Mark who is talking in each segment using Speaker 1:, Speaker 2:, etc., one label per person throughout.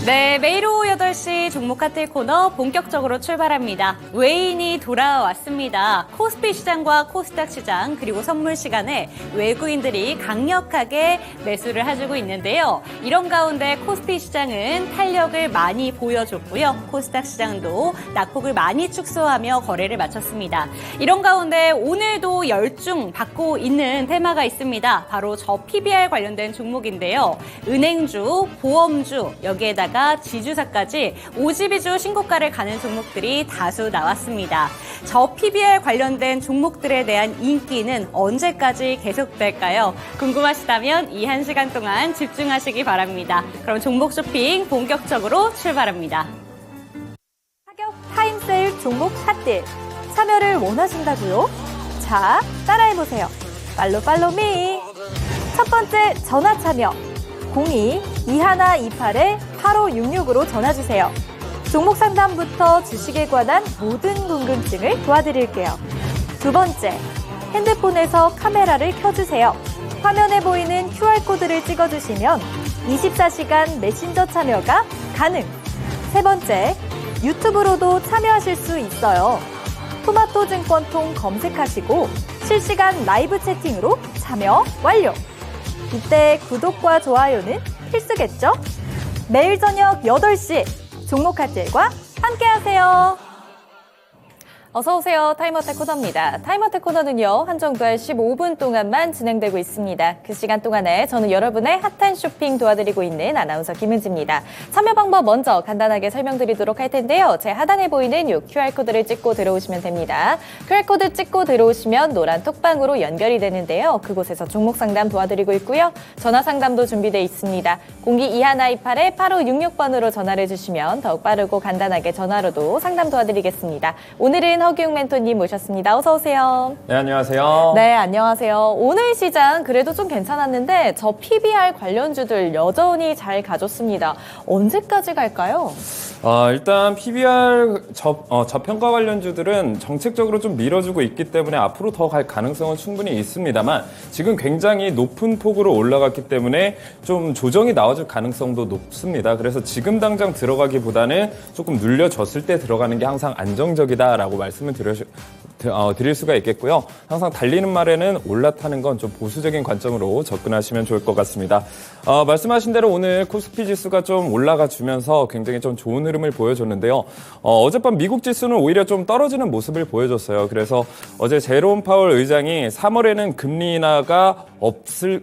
Speaker 1: 네, 매일 오후 8시 종목 카트 코너 본격적으로 출발합니다. 외인이 돌아왔습니다. 코스피 시장과 코스닥 시장 그리고 선물 시간에 외국인들이 강력하게 매수를 해주고 있는데요. 이런 가운데 코스피 시장은 탄력을 많이 보여줬고요. 코스닥 시장도 낙폭을 많이 축소하며 거래를 마쳤습니다. 이런 가운데 오늘도 열중 받고 있는 테마가 있습니다. 바로 저 PBR 관련된 종목인데요. 은행주, 보험주, 여기에다가 지주사까지 52주 신고가를 가는 종목들이 다수 나왔습니다. 저 PBR 관련된 종목들에 대한 인기는 언제까지 계속될까요? 궁금하시다면 이 1시간 동안 집중하시기 바랍니다. 그럼 종목 쇼핑 본격적으로 출발합니다.
Speaker 2: 가격 타임세일 종목 핫딜 참여를 원하신다고요? 자, 따라해보세요. 팔로미. 첫 번째 전화 참여 02-2128-8566으로 전화주세요. 종목 상담부터 주식에 관한 모든 궁금증을 도와드릴게요. 두 번째, 핸드폰에서 카메라를 켜주세요. 화면에 보이는 QR코드를 찍어주시면 24시간 메신저 참여가 가능. 세 번째, 유튜브로도 참여하실 수 있어요. 토마토증권통 검색하시고 실시간 라이브 채팅으로 참여 완료. 이때 구독과 좋아요는 필수겠죠? 매일 저녁 8시 종목 핫딜과 함께하세요. 어서오세요. 타임어택 코너입니다. 타임어택 코너는요, 한정달 15분 동안만 진행되고 있습니다. 그 시간 동안에 저는 여러분의 핫한 쇼핑 도와드리고 있는 아나운서 김은지입니다. 참여 방법 먼저 간단하게 설명드리도록 할 텐데요. 제 하단에 보이는 이 QR코드를 찍고 들어오시면 됩니다. QR코드 찍고 들어오시면 노란 톡방으로 연결이 되는데요. 그곳에서 종목 상담 도와드리고 있고요. 전화 상담도 준비되어 있습니다. 02-2128-8566번으로 전화를 주시면 더욱 빠르고 간단하게 전화로도 상담 도와드리겠습니다. 오늘은 허기웅 멘토님 모셨습니다. 어서 오세요.
Speaker 3: 네, 안녕하세요.
Speaker 2: 네, 안녕하세요. 오늘 시장 그래도 좀 괜찮았는데 저 PBR 관련주들 여전히 잘 가졌습니다. 언제까지 갈까요?
Speaker 3: 일단 PBR 저평가 관련주들은 정책적으로 좀 밀어주고 있기 때문에 앞으로 더 갈 가능성은 충분히 있습니다만 지금 굉장히 높은 폭으로 올라갔기 때문에 좀 조정이 나와줄 가능성도 높습니다. 그래서 지금 당장 들어가기보다는 조금 눌려졌을 때 들어가는 게 항상 안정적이다라고 말씀을 드릴 수가 있겠고요. 항상 달리는 말에는 올라타는 건 좀 보수적인 관점으로 접근하시면 좋을 것 같습니다. 말씀하신 대로 오늘 코스피 지수가 좀 올라가 주면서 굉장히 좀 좋은 흐름을 보여줬는데요. 어젯밤 미국 지수는 오히려 좀 떨어지는 모습을 보여줬어요. 그래서 어제 제롬 파월 의장이 3월에는 금리 인하가 없을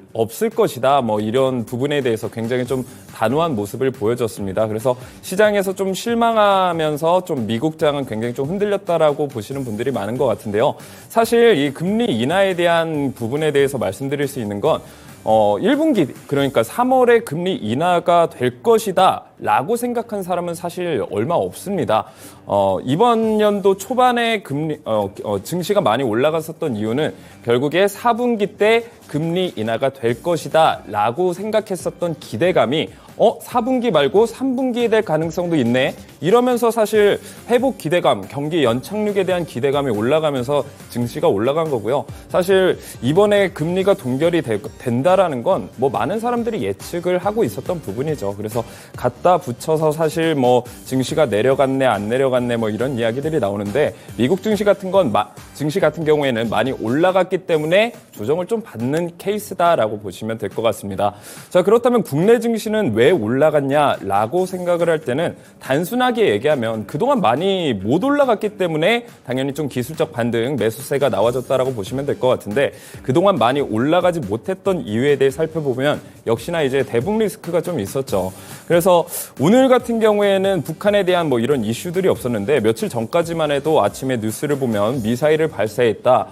Speaker 3: 것이다. 뭐 이런 부분에 대해서 굉장히 좀 단호한 모습을 보여줬습니다. 그래서 시장에서 좀 실망하면서 좀 미국장은 굉장히 좀 흔들렸다라고 보시는 분들이 많은 것 같은데요. 사실 이 금리 인하에 대한 부분에 대해서 말씀드릴 수 있는 건 1분기, 그러니까 3월에 금리 인하가 될 것이다 라고 생각한 사람은 사실 얼마 없습니다. 이번 연도 초반에 증시가 많이 올라갔었던 이유는 결국에 4분기 때 금리 인하가 될 것이다 라고 생각했었던 기대감이 4분기 말고 3분기에 될 가능성도 있네. 이러면서 사실 회복 기대감, 경기 연착륙에 대한 기대감이 올라가면서 증시가 올라간 거고요. 사실 이번에 금리가 동결이 된다라는 건 뭐 많은 사람들이 예측을 하고 있었던 부분이죠. 그래서 갖다 붙여서 사실 뭐 증시가 내려갔네, 안 내려갔네 뭐 이런 이야기들이 나오는데 미국 증시 같은 경우에는 많이 올라갔기 때문에 조정을 좀 받는 케이스다라고 보시면 될 것 같습니다. 자, 그렇다면 국내 증시는 왜 올라갔냐라고 생각을 할 때는 단순하게 얘기하면 그동안 많이 못 올라갔기 때문에 당연히 좀 기술적 반등, 매수세가 나와줬다라고 보시면 될 것 같은데 그동안 많이 올라가지 못했던 이유에 대해 살펴보면 역시나 이제 대북 리스크가 좀 있었죠. 그래서 오늘 같은 경우에는 북한에 대한 뭐 이런 이슈들이 없었는데 며칠 전까지만 해도 아침에 뉴스를 보면 미사일을 발사했다.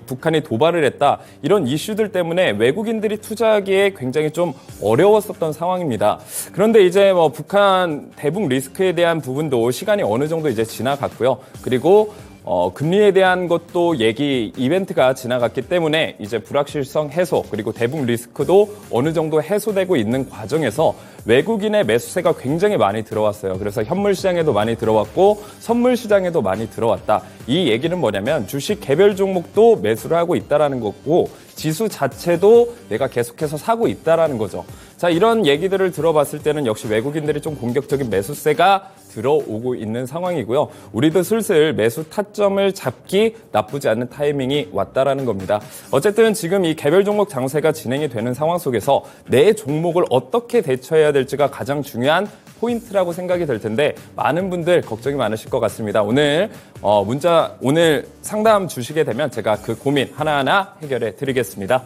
Speaker 3: 북한이 도발을 했다. 이런 이슈들 때문에 외국인들이 투자하기에 굉장히 좀 어려웠었던 상황입니다. 그런데 이제 뭐 북한 대북 리스크에 대한 부분도 시간이 어느 정도 이제 지나갔고요. 그리고 금리에 대한 것도 이벤트가 지나갔기 때문에 이제 불확실성 해소 그리고 대북 리스크도 어느 정도 해소되고 있는 과정에서 외국인의 매수세가 굉장히 많이 들어왔어요. 그래서 현물 시장에도 많이 들어왔고 선물 시장에도 많이 들어왔다. 이 얘기는 뭐냐면 주식 개별 종목도 매수를 하고 있다라는 거고 지수 자체도 내가 계속해서 사고 있다라는 거죠. 자, 이런 얘기들을 들어봤을 때는 역시 외국인들이 좀 공격적인 매수세가 들어오고 있는 상황이고요. 우리도 슬슬 매수 타점을 잡기 나쁘지 않은 타이밍이 왔다라는 겁니다. 어쨌든 지금 이 개별 종목 장세가 진행이 되는 상황 속에서 내 종목을 어떻게 대처해야 될지가 가장 중요한 포인트라고 생각이 될 텐데 많은 분들 걱정이 많으실 것 같습니다. 오늘 오늘 상담 주시게 되면 제가 그 고민 하나하나 해결해 드리겠습니다.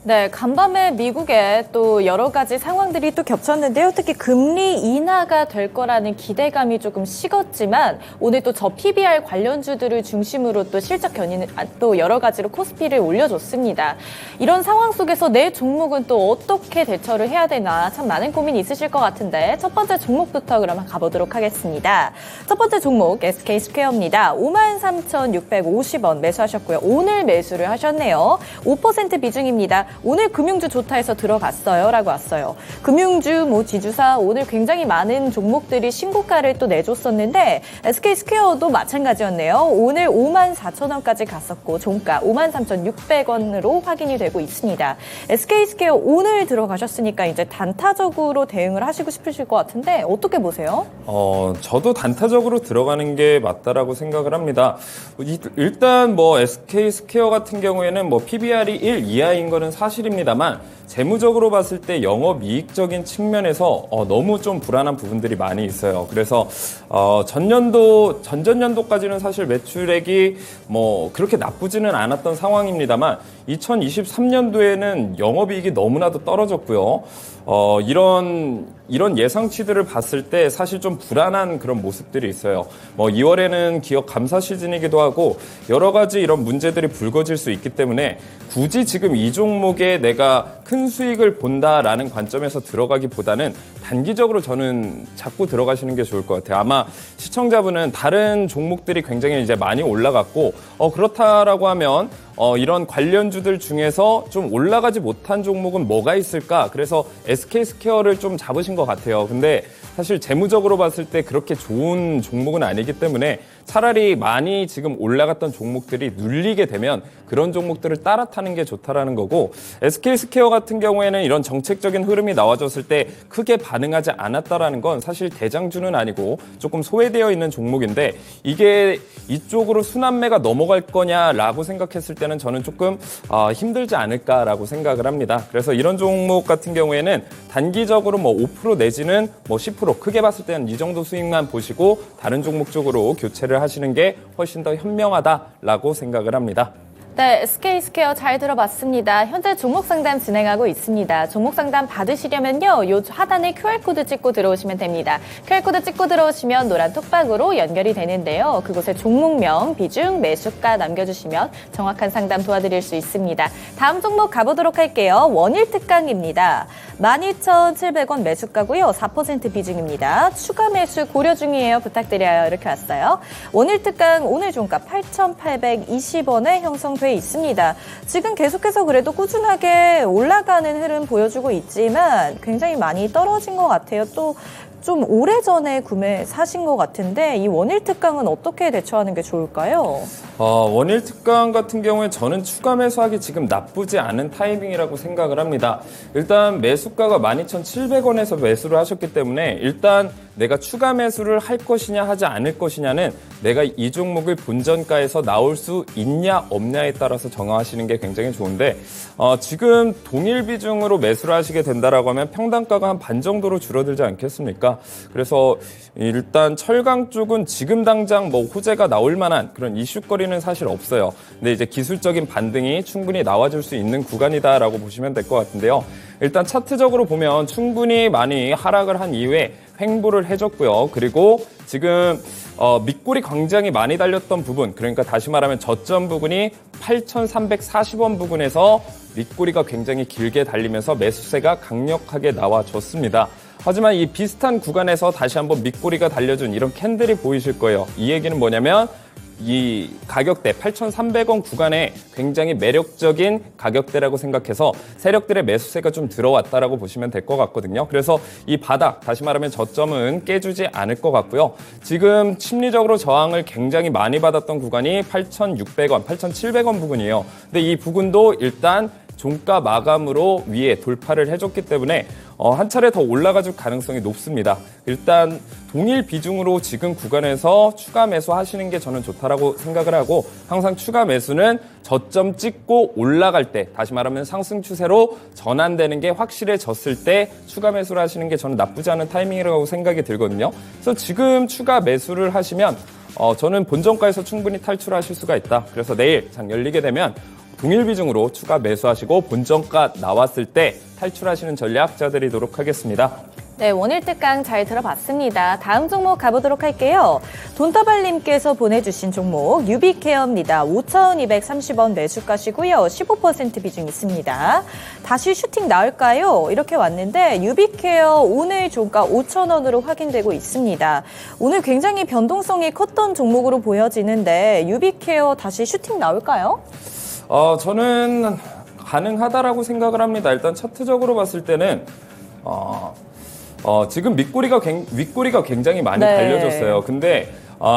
Speaker 2: 네, 간밤에 미국에 또 여러 가지 상황들이 또 겹쳤는데요. 특히 금리 인하가 될 거라는 기대감이 조금 식었지만 오늘 또 저 PBR 관련주들을 중심으로 또 실적 견인을 또 여러 가지로 코스피를 올려줬습니다. 이런 상황 속에서 내 종목은 또 어떻게 대처를 해야 되나 참 많은 고민이 있으실 것 같은데 첫 번째 종목부터 그러면 가보도록 하겠습니다. 첫 번째 종목 SK스퀘어입니다. 53,650원 매수하셨고요. 오늘 매수를 하셨네요. 5% 비중입니다. 오늘 금융주 좋다 해서 들어갔어요 라고 왔어요. 금융주, 지주사 오늘 굉장히 많은 종목들이 신고가를 또 내줬었는데 SK스퀘어도 마찬가지였네요. 오늘 54,000원까지 갔었고 종가 53,600원으로 확인이 되고 있습니다. SK스퀘어 오늘 들어가셨으니까 이제 단타적으로 대응을 하시고 싶으실 것 같은데 어떻게 보세요?
Speaker 3: 저도 단타적으로 들어가는 게 맞다라고 생각을 합니다. 일단 SK스퀘어 같은 경우에는 PBR이 1 이하인 거는 사실입니다만 재무적으로 봤을 때 영업이익적인 측면에서 너무 좀 불안한 부분들이 많이 있어요. 그래서 전전년도까지는 사실 매출액이 그렇게 나쁘지는 않았던 상황입니다만 2023년도에는 영업이익이 너무나도 떨어졌고요. 이런 예상치들을 봤을 때 사실 좀 불안한 그런 모습들이 있어요. 2월에는 기업 감사 시즌이기도 하고 여러 가지 이런 문제들이 불거질 수 있기 때문에 굳이 지금 이 종목에 내가 큰 수익을 본다라는 관점에서 들어가기보다는 단기적으로 저는 자꾸 들어가시는 게 좋을 것 같아요. 아마 시청자분은 다른 종목들이 굉장히 이제 많이 올라갔고 그렇다라고 하면 이런 관련주들 중에서 좀 올라가지 못한 종목은 뭐가 있을까? 그래서 SK스퀘어를 좀 잡으신 것 같아요. 근데 사실 재무적으로 봤을 때 그렇게 좋은 종목은 아니기 때문에 차라리 많이 지금 올라갔던 종목들이 눌리게 되면 그런 종목들을 따라 타는 게 좋다라는 거고 SK스퀘어 같은 경우에는 이런 정책적인 흐름이 나와줬을 때 크게 반응하지 않았다라는 건 사실 대장주는 아니고 조금 소외되어 있는 종목인데 이게 이쪽으로 순환매가 넘어갈 거냐라고 생각했을 때는 저는 조금 힘들지 않을까라고 생각을 합니다. 그래서 이런 종목 같은 경우에는 단기적으로 5% 내지는 10% 크게 봤을 때는 이 정도 수익만 보시고 다른 종목 쪽으로 교체를 하시는 게 훨씬 더 현명하다라고 생각을 합니다.
Speaker 2: 네, SK스퀘어 잘 들어봤습니다. 현재 종목 상담 진행하고 있습니다. 종목 상담 받으시려면요, 요 하단에 QR코드 찍고 들어오시면 됩니다. QR코드 찍고 들어오시면 노란 톡방으로 연결이 되는데요. 그곳에 종목명, 비중, 매수가 남겨주시면 정확한 상담 도와드릴 수 있습니다. 다음 종목 가보도록 할게요. 원일 특강입니다. 12,700원 매수가고요. 4% 비중입니다. 추가 매수 고려 중이에요. 부탁드려요. 이렇게 왔어요. 원일 특강 오늘 종가 8,820원에 형성돼 있습니다. 지금 계속해서 그래도 꾸준하게 올라가는 흐름 보여주고 있지만 굉장히 많이 떨어진 것 같아요. 또 좀 오래전에 사신 것 같은데 이 원일 특강은 어떻게 대처하는 게 좋을까요?
Speaker 3: 원일 특강 같은 경우에 저는 추가 매수하기 지금 나쁘지 않은 타이밍이라고 생각을 합니다. 일단 매수가가 12,700원에서 매수를 하셨기 때문에 일단 내가 추가 매수를 할 것이냐 하지 않을 것이냐는 내가 이 종목을 본전가에서 나올 수 있냐 없냐에 따라서 정하시는 게 굉장히 좋은데 지금 동일 비중으로 매수를 하시게 된다라고 하면 평단가가 한 반 정도로 줄어들지 않겠습니까? 그래서 일단 철강 쪽은 지금 당장 호재가 나올 만한 그런 이슈거리는 사실 없어요. 근데 이제 기술적인 반등이 충분히 나와줄 수 있는 구간이다라고 보시면 될 것 같은데요. 일단 차트적으로 보면 충분히 많이 하락을 한 이후에 횡보를 해줬고요. 그리고 지금 밑꼬리 광장이 많이 달렸던 부분, 그러니까 다시 말하면 저점 부분이 8,340원 부근에서 밑꼬리가 굉장히 길게 달리면서 매수세가 강력하게 나와줬습니다. 하지만 이 비슷한 구간에서 다시 한번 밑꼬리가 달려준 이런 캔들이 보이실 거예요. 이 얘기는 뭐냐면 이 가격대 8,300원 구간에 굉장히 매력적인 가격대라고 생각해서 세력들의 매수세가 좀 들어왔다라고 보시면 될 것 같거든요. 그래서 이 바닥, 다시 말하면 저점은 깨주지 않을 것 같고요. 지금 심리적으로 저항을 굉장히 많이 받았던 구간이 8,600원, 8,700원 부근이에요. 근데 이 부근도 일단 종가 마감으로 위에 돌파를 해줬기 때문에 한 차례 더 올라가줄 가능성이 높습니다. 일단 동일 비중으로 지금 구간에서 추가 매수하시는 게 저는 좋다라고 생각을 하고 항상 추가 매수는 저점 찍고 올라갈 때 다시 말하면 상승 추세로 전환되는 게 확실해졌을 때 추가 매수를 하시는 게 저는 나쁘지 않은 타이밍이라고 생각이 들거든요. 그래서 지금 추가 매수를 하시면 저는 본전가에서 충분히 탈출하실 수가 있다. 그래서 내일 장 열리게 되면 동일 비중으로 추가 매수하시고 본전가 나왔을 때 탈출하시는 전략 짜드리도록 하겠습니다.
Speaker 2: 네, 원일 특강 잘 들어봤습니다. 다음 종목 가보도록 할게요. 돈다발님께서 보내주신 종목 유비케어입니다. 5,230원 매수가시고요. 15% 비중 있습니다. 다시 슈팅 나올까요? 이렇게 왔는데 유비케어 오늘 종가 5,000원으로 확인되고 있습니다. 오늘 굉장히 변동성이 컸던 종목으로 보여지는데 유비케어 다시 슈팅 나올까요?
Speaker 3: 저는 가능하다라고 생각을 합니다. 일단 차트적으로 봤을 때는 지금 윗꼬리가 굉장히 많이
Speaker 2: 네.
Speaker 3: 달려졌어요. 근데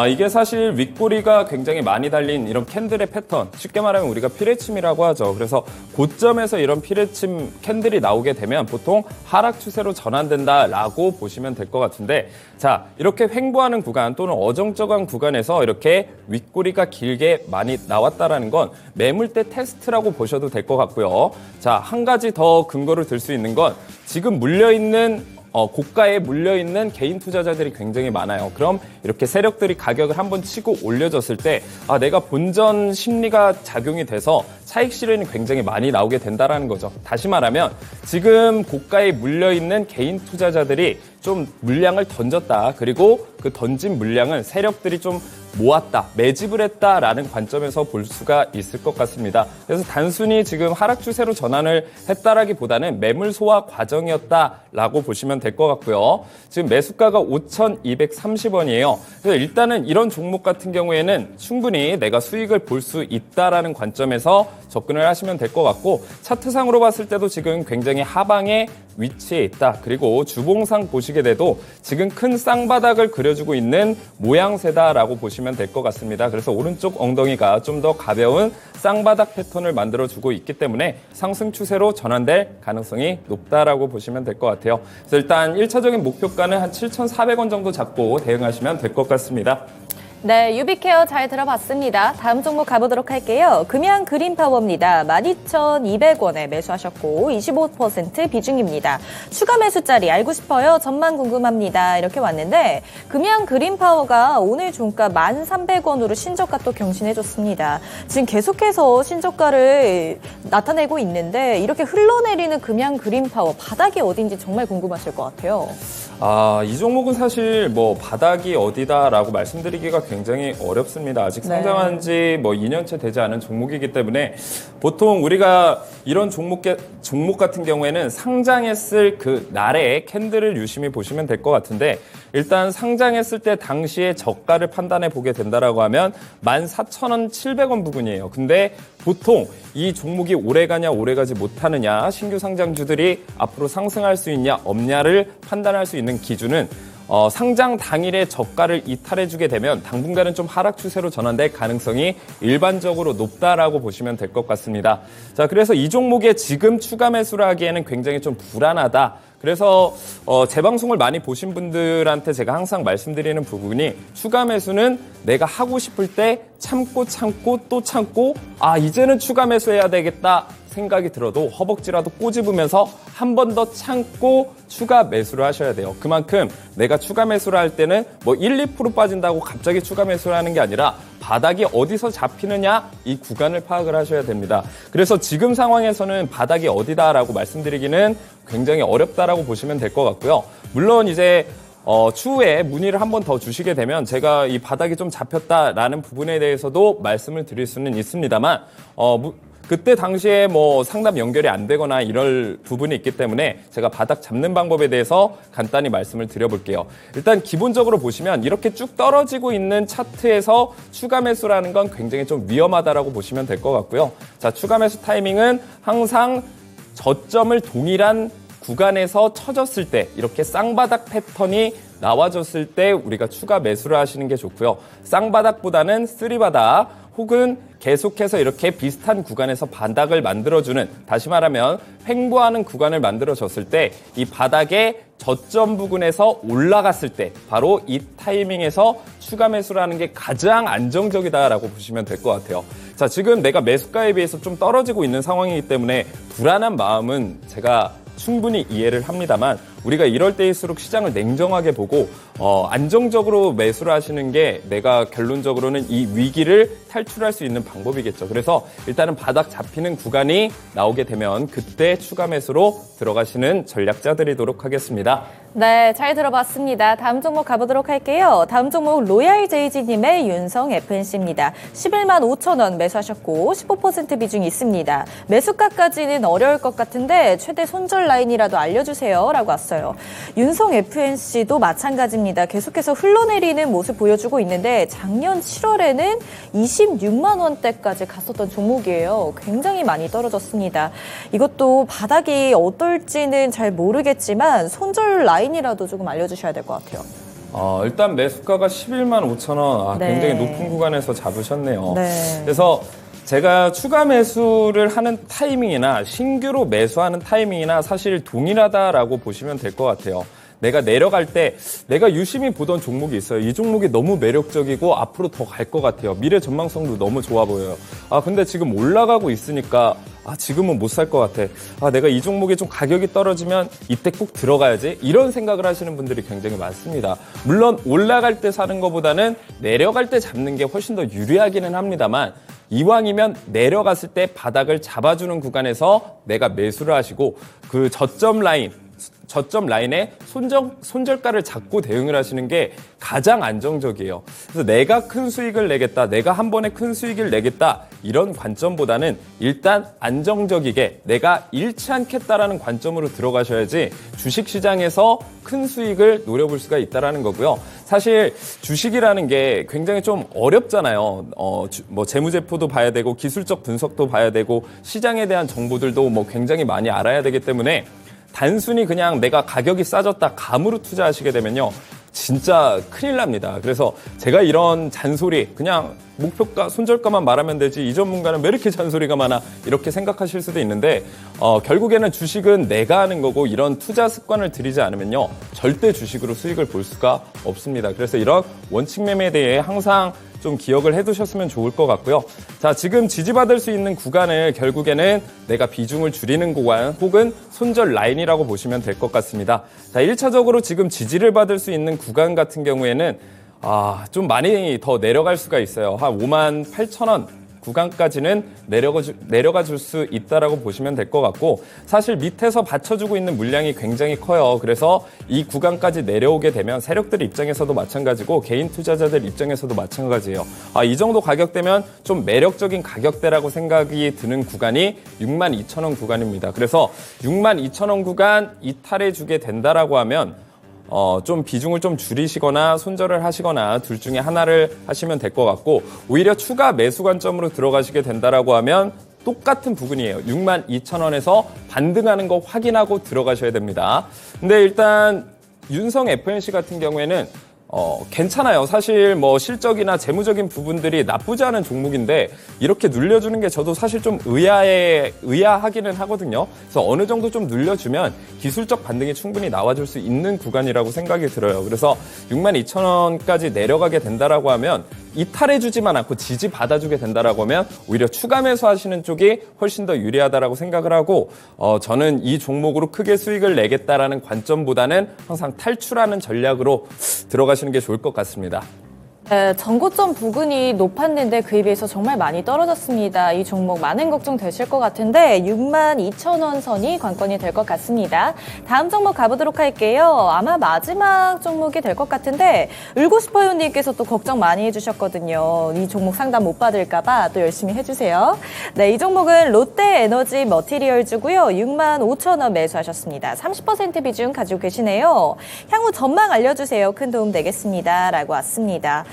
Speaker 3: 이게 사실 윗꼬리가 굉장히 많이 달린 이런 캔들의 패턴, 쉽게 말하면 우리가 피레침이라고 하죠. 그래서 고점에서 이런 피레침 캔들이 나오게 되면 보통 하락 추세로 전환된다라고 보시면 될 것 같은데, 자, 이렇게 횡보하는 구간 또는 어정쩡한 구간에서 이렇게 윗꼬리가 길게 많이 나왔다라는 건 매물대 테스트라고 보셔도 될 것 같고요. 자, 한 가지 더 근거를 들 수 있는 건 지금 물려있는 고가에 물려있는 개인 투자자들이 굉장히 많아요. 그럼 이렇게 세력들이 가격을 한번 치고 올려줬을 때 내가 본전 심리가 작용이 돼서 차익 실현이 굉장히 많이 나오게 된다는 거죠. 다시 말하면 지금 고가에 물려있는 개인 투자자들이 좀 물량을 던졌다. 그리고 그 던진 물량은 세력들이 좀 모았다, 매집을 했다라는 관점에서 볼 수가 있을 것 같습니다. 그래서 단순히 지금 하락 추세로 전환을 했다라기보다는 매물 소화 과정이었다라고 보시면 될 것 같고요. 지금 매수가가 5,230원이에요. 그래서 일단은 이런 종목 같은 경우에는 충분히 내가 수익을 볼 수 있다라는 관점에서 접근을 하시면 될 것 같고, 차트상으로 봤을 때도 지금 굉장히 하방에 위치해 있다. 그리고 주봉상 보시게 돼도 지금 큰 쌍바닥을 그려주고 있는 모양새다라고 보시면 될 것 같습니다. 그래서 오른쪽 엉덩이가 좀 더 가벼운 쌍바닥 패턴을 만들어주고 있기 때문에 상승 추세로 전환될 가능성이 높다라고 보시면 될 것 같아요. 그래서 일단 1차적인 목표가는 한 7,400원 정도 잡고 대응하시면 될 것 같습니다.
Speaker 2: 네, 유비케어 잘 들어봤습니다. 다음 종목 가보도록 할게요. 금양 그린파워입니다. 12,200원에 매수하셨고 25% 비중입니다. 추가 매수자리 알고 싶어요? 전망 궁금합니다. 이렇게 왔는데 금양 그린파워가 오늘 종가 1,300원으로 신저가 또 경신해줬습니다. 지금 계속해서 신저가를 나타내고 있는데 이렇게 흘러내리는 금양 그린파워 바닥이 어딘지 정말 궁금하실 것 같아요.
Speaker 3: 이 종목은 사실 바닥이 어디다라고 말씀드리기가 굉장히 어렵습니다. 아직 상장한 지 2년째 되지 않은 종목이기 때문에 보통 우리가 이런 종목 같은 경우에는 상장했을 그 날의 캔들을 유심히 보시면 될 것 같은데, 일단 상장했을 때 당시에 저가를 판단해 보게 된다라고 하면 14,000원 700원 부근이에요. 근데 보통 이 종목이 오래가냐 오래가지 못하느냐, 신규 상장주들이 앞으로 상승할 수 있냐 없냐를 판단할 수 있는 기준은 상장 당일에 저가를 이탈해주게 되면 당분간은 좀 하락 추세로 전환될 가능성이 일반적으로 높다라고 보시면 될 것 같습니다. 자, 그래서 이 종목에 지금 추가 매수를 하기에는 굉장히 좀 불안하다. 그래서 제 방송을 많이 보신 분들한테 제가 항상 말씀드리는 부분이, 추가 매수는 내가 하고 싶을 때 참고 또 참고 이제는 추가 매수해야 되겠다 생각이 들어도 허벅지라도 꼬집으면서 한 번 더 참고 추가 매수를 하셔야 돼요. 그만큼 내가 추가 매수를 할 때는 1, 2% 빠진다고 갑자기 추가 매수를 하는 게 아니라 바닥이 어디서 잡히느냐, 이 구간을 파악을 하셔야 됩니다. 그래서 지금 상황에서는 바닥이 어디다라고 말씀드리기는 굉장히 어렵다라고 보시면 될 것 같고요. 물론 이제 추후에 문의를 한 번 더 주시게 되면 제가 이 바닥이 좀 잡혔다라는 부분에 대해서도 말씀을 드릴 수는 있습니다만, 그때 당시에 뭐 상담 연결이 안 되거나 이럴 부분이 있기 때문에 제가 바닥 잡는 방법에 대해서 간단히 말씀을 드려볼게요. 일단 기본적으로 보시면 이렇게 쭉 떨어지고 있는 차트에서 추가 매수라는 건 굉장히 좀 위험하다라고 보시면 될 것 같고요. 자, 추가 매수 타이밍은 항상 저점을 동일한 구간에서 쳐졌을 때 이렇게 쌍바닥 패턴이 나와줬을 때 우리가 추가 매수를 하시는 게 좋고요. 쌍바닥보다는 쓰리바닥 혹은 계속해서 이렇게 비슷한 구간에서 바닥을 만들어주는, 다시 말하면 횡보하는 구간을 만들어줬을 때 이 바닥의 저점 부근에서 올라갔을 때 바로 이 타이밍에서 추가 매수라는 게 가장 안정적이다라고 보시면 될 것 같아요. 자, 지금 내가 매수가에 비해서 좀 떨어지고 있는 상황이기 때문에 불안한 마음은 제가 충분히 이해를 합니다만 우리가 이럴 때일수록 시장을 냉정하게 보고 안정적으로 매수를 하시는 게 내가 결론적으로는 이 위기를 탈출할 수 있는 방법이겠죠. 그래서 일단은 바닥 잡히는 구간이 나오게 되면 그때 추가 매수로 들어가시는 전략자들이도록 하겠습니다.
Speaker 2: 네, 잘 들어봤습니다. 다음 종목 가보도록 할게요. 다음 종목 로얄 제이지님의 윤성 FNC입니다. 11만 5천 원 매수하셨고 15% 비중이 있습니다. 매수가까지는 어려울 것 같은데 최대 손절 라인이라도 알려주세요 라고 왔어요. 윤성 FNC도 마찬가지입니다. 계속해서 흘러내리는 모습 보여주고 있는데 작년 7월에는 26만 원대까지 갔었던 종목이에요. 굉장히 많이 떨어졌습니다. 이것도 바닥이 어떨지는 잘 모르겠지만 손절 라인이라도 조금 알려주셔야 될 것 같아요.
Speaker 3: 일단 매수가가 11만 5천 원,
Speaker 2: 네.
Speaker 3: 굉장히 높은 구간에서 잡으셨네요.
Speaker 2: 네.
Speaker 3: 그래서 제가 추가 매수를 하는 타이밍이나 신규로 매수하는 타이밍이나 사실 동일하다라고 보시면 될 것 같아요. 내가 내려갈 때 내가 유심히 보던 종목이 있어요. 이 종목이 너무 매력적이고 앞으로 더 갈 것 같아요. 미래 전망성도 너무 좋아 보여요. 근데 지금 올라가고 있으니까 지금은 못 살 것 같아. 내가 이 종목이 좀 가격이 떨어지면 이때 꼭 들어가야지. 이런 생각을 하시는 분들이 굉장히 많습니다. 물론 올라갈 때 사는 것보다는 내려갈 때 잡는 게 훨씬 더 유리하기는 합니다만 이왕이면 내려갔을 때 바닥을 잡아주는 구간에서 내가 매수를 하시고 그 저점 라인에 손절가를 잡고 대응을 하시는 게 가장 안정적이에요. 그래서 내가 큰 수익을 내겠다, 내가 한 번에 큰 수익을 내겠다 이런 관점보다는 일단 안정적이게 내가 잃지 않겠다라는 관점으로 들어가셔야지 주식시장에서 큰 수익을 노려볼 수가 있다라는 거고요. 사실 주식이라는 게 굉장히 좀 어렵잖아요. 뭐 재무제표도 봐야 되고 기술적 분석도 봐야 되고 시장에 대한 정보들도 뭐 굉장히 많이 알아야 되기 때문에 단순히 그냥 내가 가격이 싸졌다 감으로 투자하시게 되면요. 진짜 큰일 납니다. 그래서 제가 이런 잔소리, 그냥 목표가, 손절가만 말하면 되지 이 전문가는 왜 이렇게 잔소리가 많아 이렇게 생각하실 수도 있는데 결국에는 주식은 내가 하는 거고 이런 투자 습관을 들이지 않으면요. 절대 주식으로 수익을 볼 수가 없습니다. 그래서 이런 원칙 매매에 대해 항상 좀 기억을 해두셨으면 좋을 것 같고요. 자, 지금 지지받을 수 있는 구간을 결국에는 내가 비중을 줄이는 구간 혹은 손절 라인이라고 보시면 될 것 같습니다. 자, 1차적으로 지금 지지를 받을 수 있는 구간 같은 경우에는 좀 많이 더 내려갈 수가 있어요. 한 5만 8천 원 구간까지는 내려가 줄 수 있다라고 보시면 될 것 같고 사실 밑에서 받쳐주고 있는 물량이 굉장히 커요. 그래서 이 구간까지 내려오게 되면 세력들 입장에서도 마찬가지고 개인 투자자들 입장에서도 마찬가지예요. 이 정도 가격대면 좀 매력적인 가격대라고 생각이 드는 구간이 6만 2천 원 구간입니다. 그래서 6만 2천 원 구간 이탈해 주게 된다라고 하면 좀 비중을 좀 줄이시거나 손절을 하시거나 둘 중에 하나를 하시면 될 것 같고 오히려 추가 매수 관점으로 들어가시게 된다라고 하면 똑같은 부분이에요. 6만 2천 원에서 반등하는 거 확인하고 들어가셔야 됩니다. 근데 일단 윤성 FNC 같은 경우에는 괜찮아요. 사실 뭐 실적이나 재무적인 부분들이 나쁘지 않은 종목인데 이렇게 늘려주는 게 저도 사실 좀 의아하기는 하거든요. 그래서 어느 정도 좀 늘려주면 기술적 반등이 충분히 나와줄 수 있는 구간이라고 생각이 들어요. 그래서 62,000원까지 내려가게 된다라고 하면 이탈해주지만 않고 지지 받아주게 된다라고 하면 오히려 추가 매수하시는 쪽이 훨씬 더 유리하다라고 생각을 하고 저는 이 종목으로 크게 수익을 내겠다라는 관점보다는 항상 탈출하는 전략으로 들어가시는 게 좋을 것 같습니다.
Speaker 2: 네, 전고점 부근이 높았는데 그에 비해서 정말 많이 떨어졌습니다. 이 종목 많은 걱정 되실 것 같은데 62,000원 선이 관건이 될 것 같습니다. 다음 종목 가보도록 할게요. 아마 마지막 종목이 될 것 같은데 울고 싶어요 님께서 또 걱정 많이 해주셨거든요. 이 종목 상담 못 받을까 봐 또 열심히 해주세요. 네, 이 종목은 롯데에너지 머티리얼즈고요. 65,000원 매수하셨습니다. 30% 비중 가지고 계시네요. 향후 전망 알려주세요. 큰 도움 되겠습니다. 라고 왔습니다.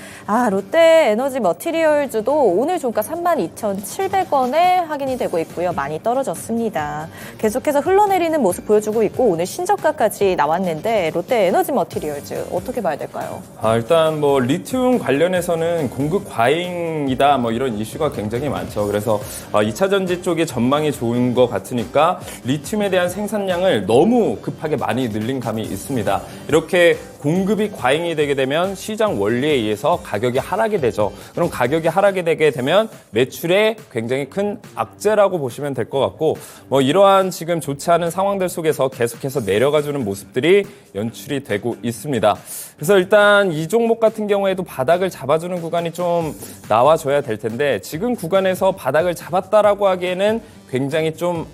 Speaker 2: 롯데에너지 머티리얼즈도 오늘 종가 32,700원에 확인이 되고 있고요. 많이 떨어졌습니다. 계속해서 흘러내리는 모습 보여주고 있고 오늘 신저가까지 나왔는데 롯데에너지 머티리얼즈 어떻게 봐야 될까요?
Speaker 3: 일단 뭐 리튬 관련해서는 공급 과잉이다 뭐 이런 이슈가 굉장히 많죠. 그래서 2차 전지 쪽에 전망이 좋은 것 같으니까 리튬에 대한 생산량을 너무 급하게 많이 늘린 감이 있습니다. 이렇게 공급이 과잉이 되게 되면 시장 원리에 의해서 가격이 하락이 되죠. 그럼 가격이 하락이 되게 되면 매출에 굉장히 큰 악재라고 보시면 될 것 같고 뭐 이러한 지금 좋지 않은 상황들 속에서 계속해서 내려가주는 모습들이 연출이 되고 있습니다. 그래서 일단 이 종목 같은 경우에도 바닥을 잡아주는 구간이 좀 나와줘야 될 텐데 지금 구간에서 바닥을 잡았다라고 하기에는 굉장히 좀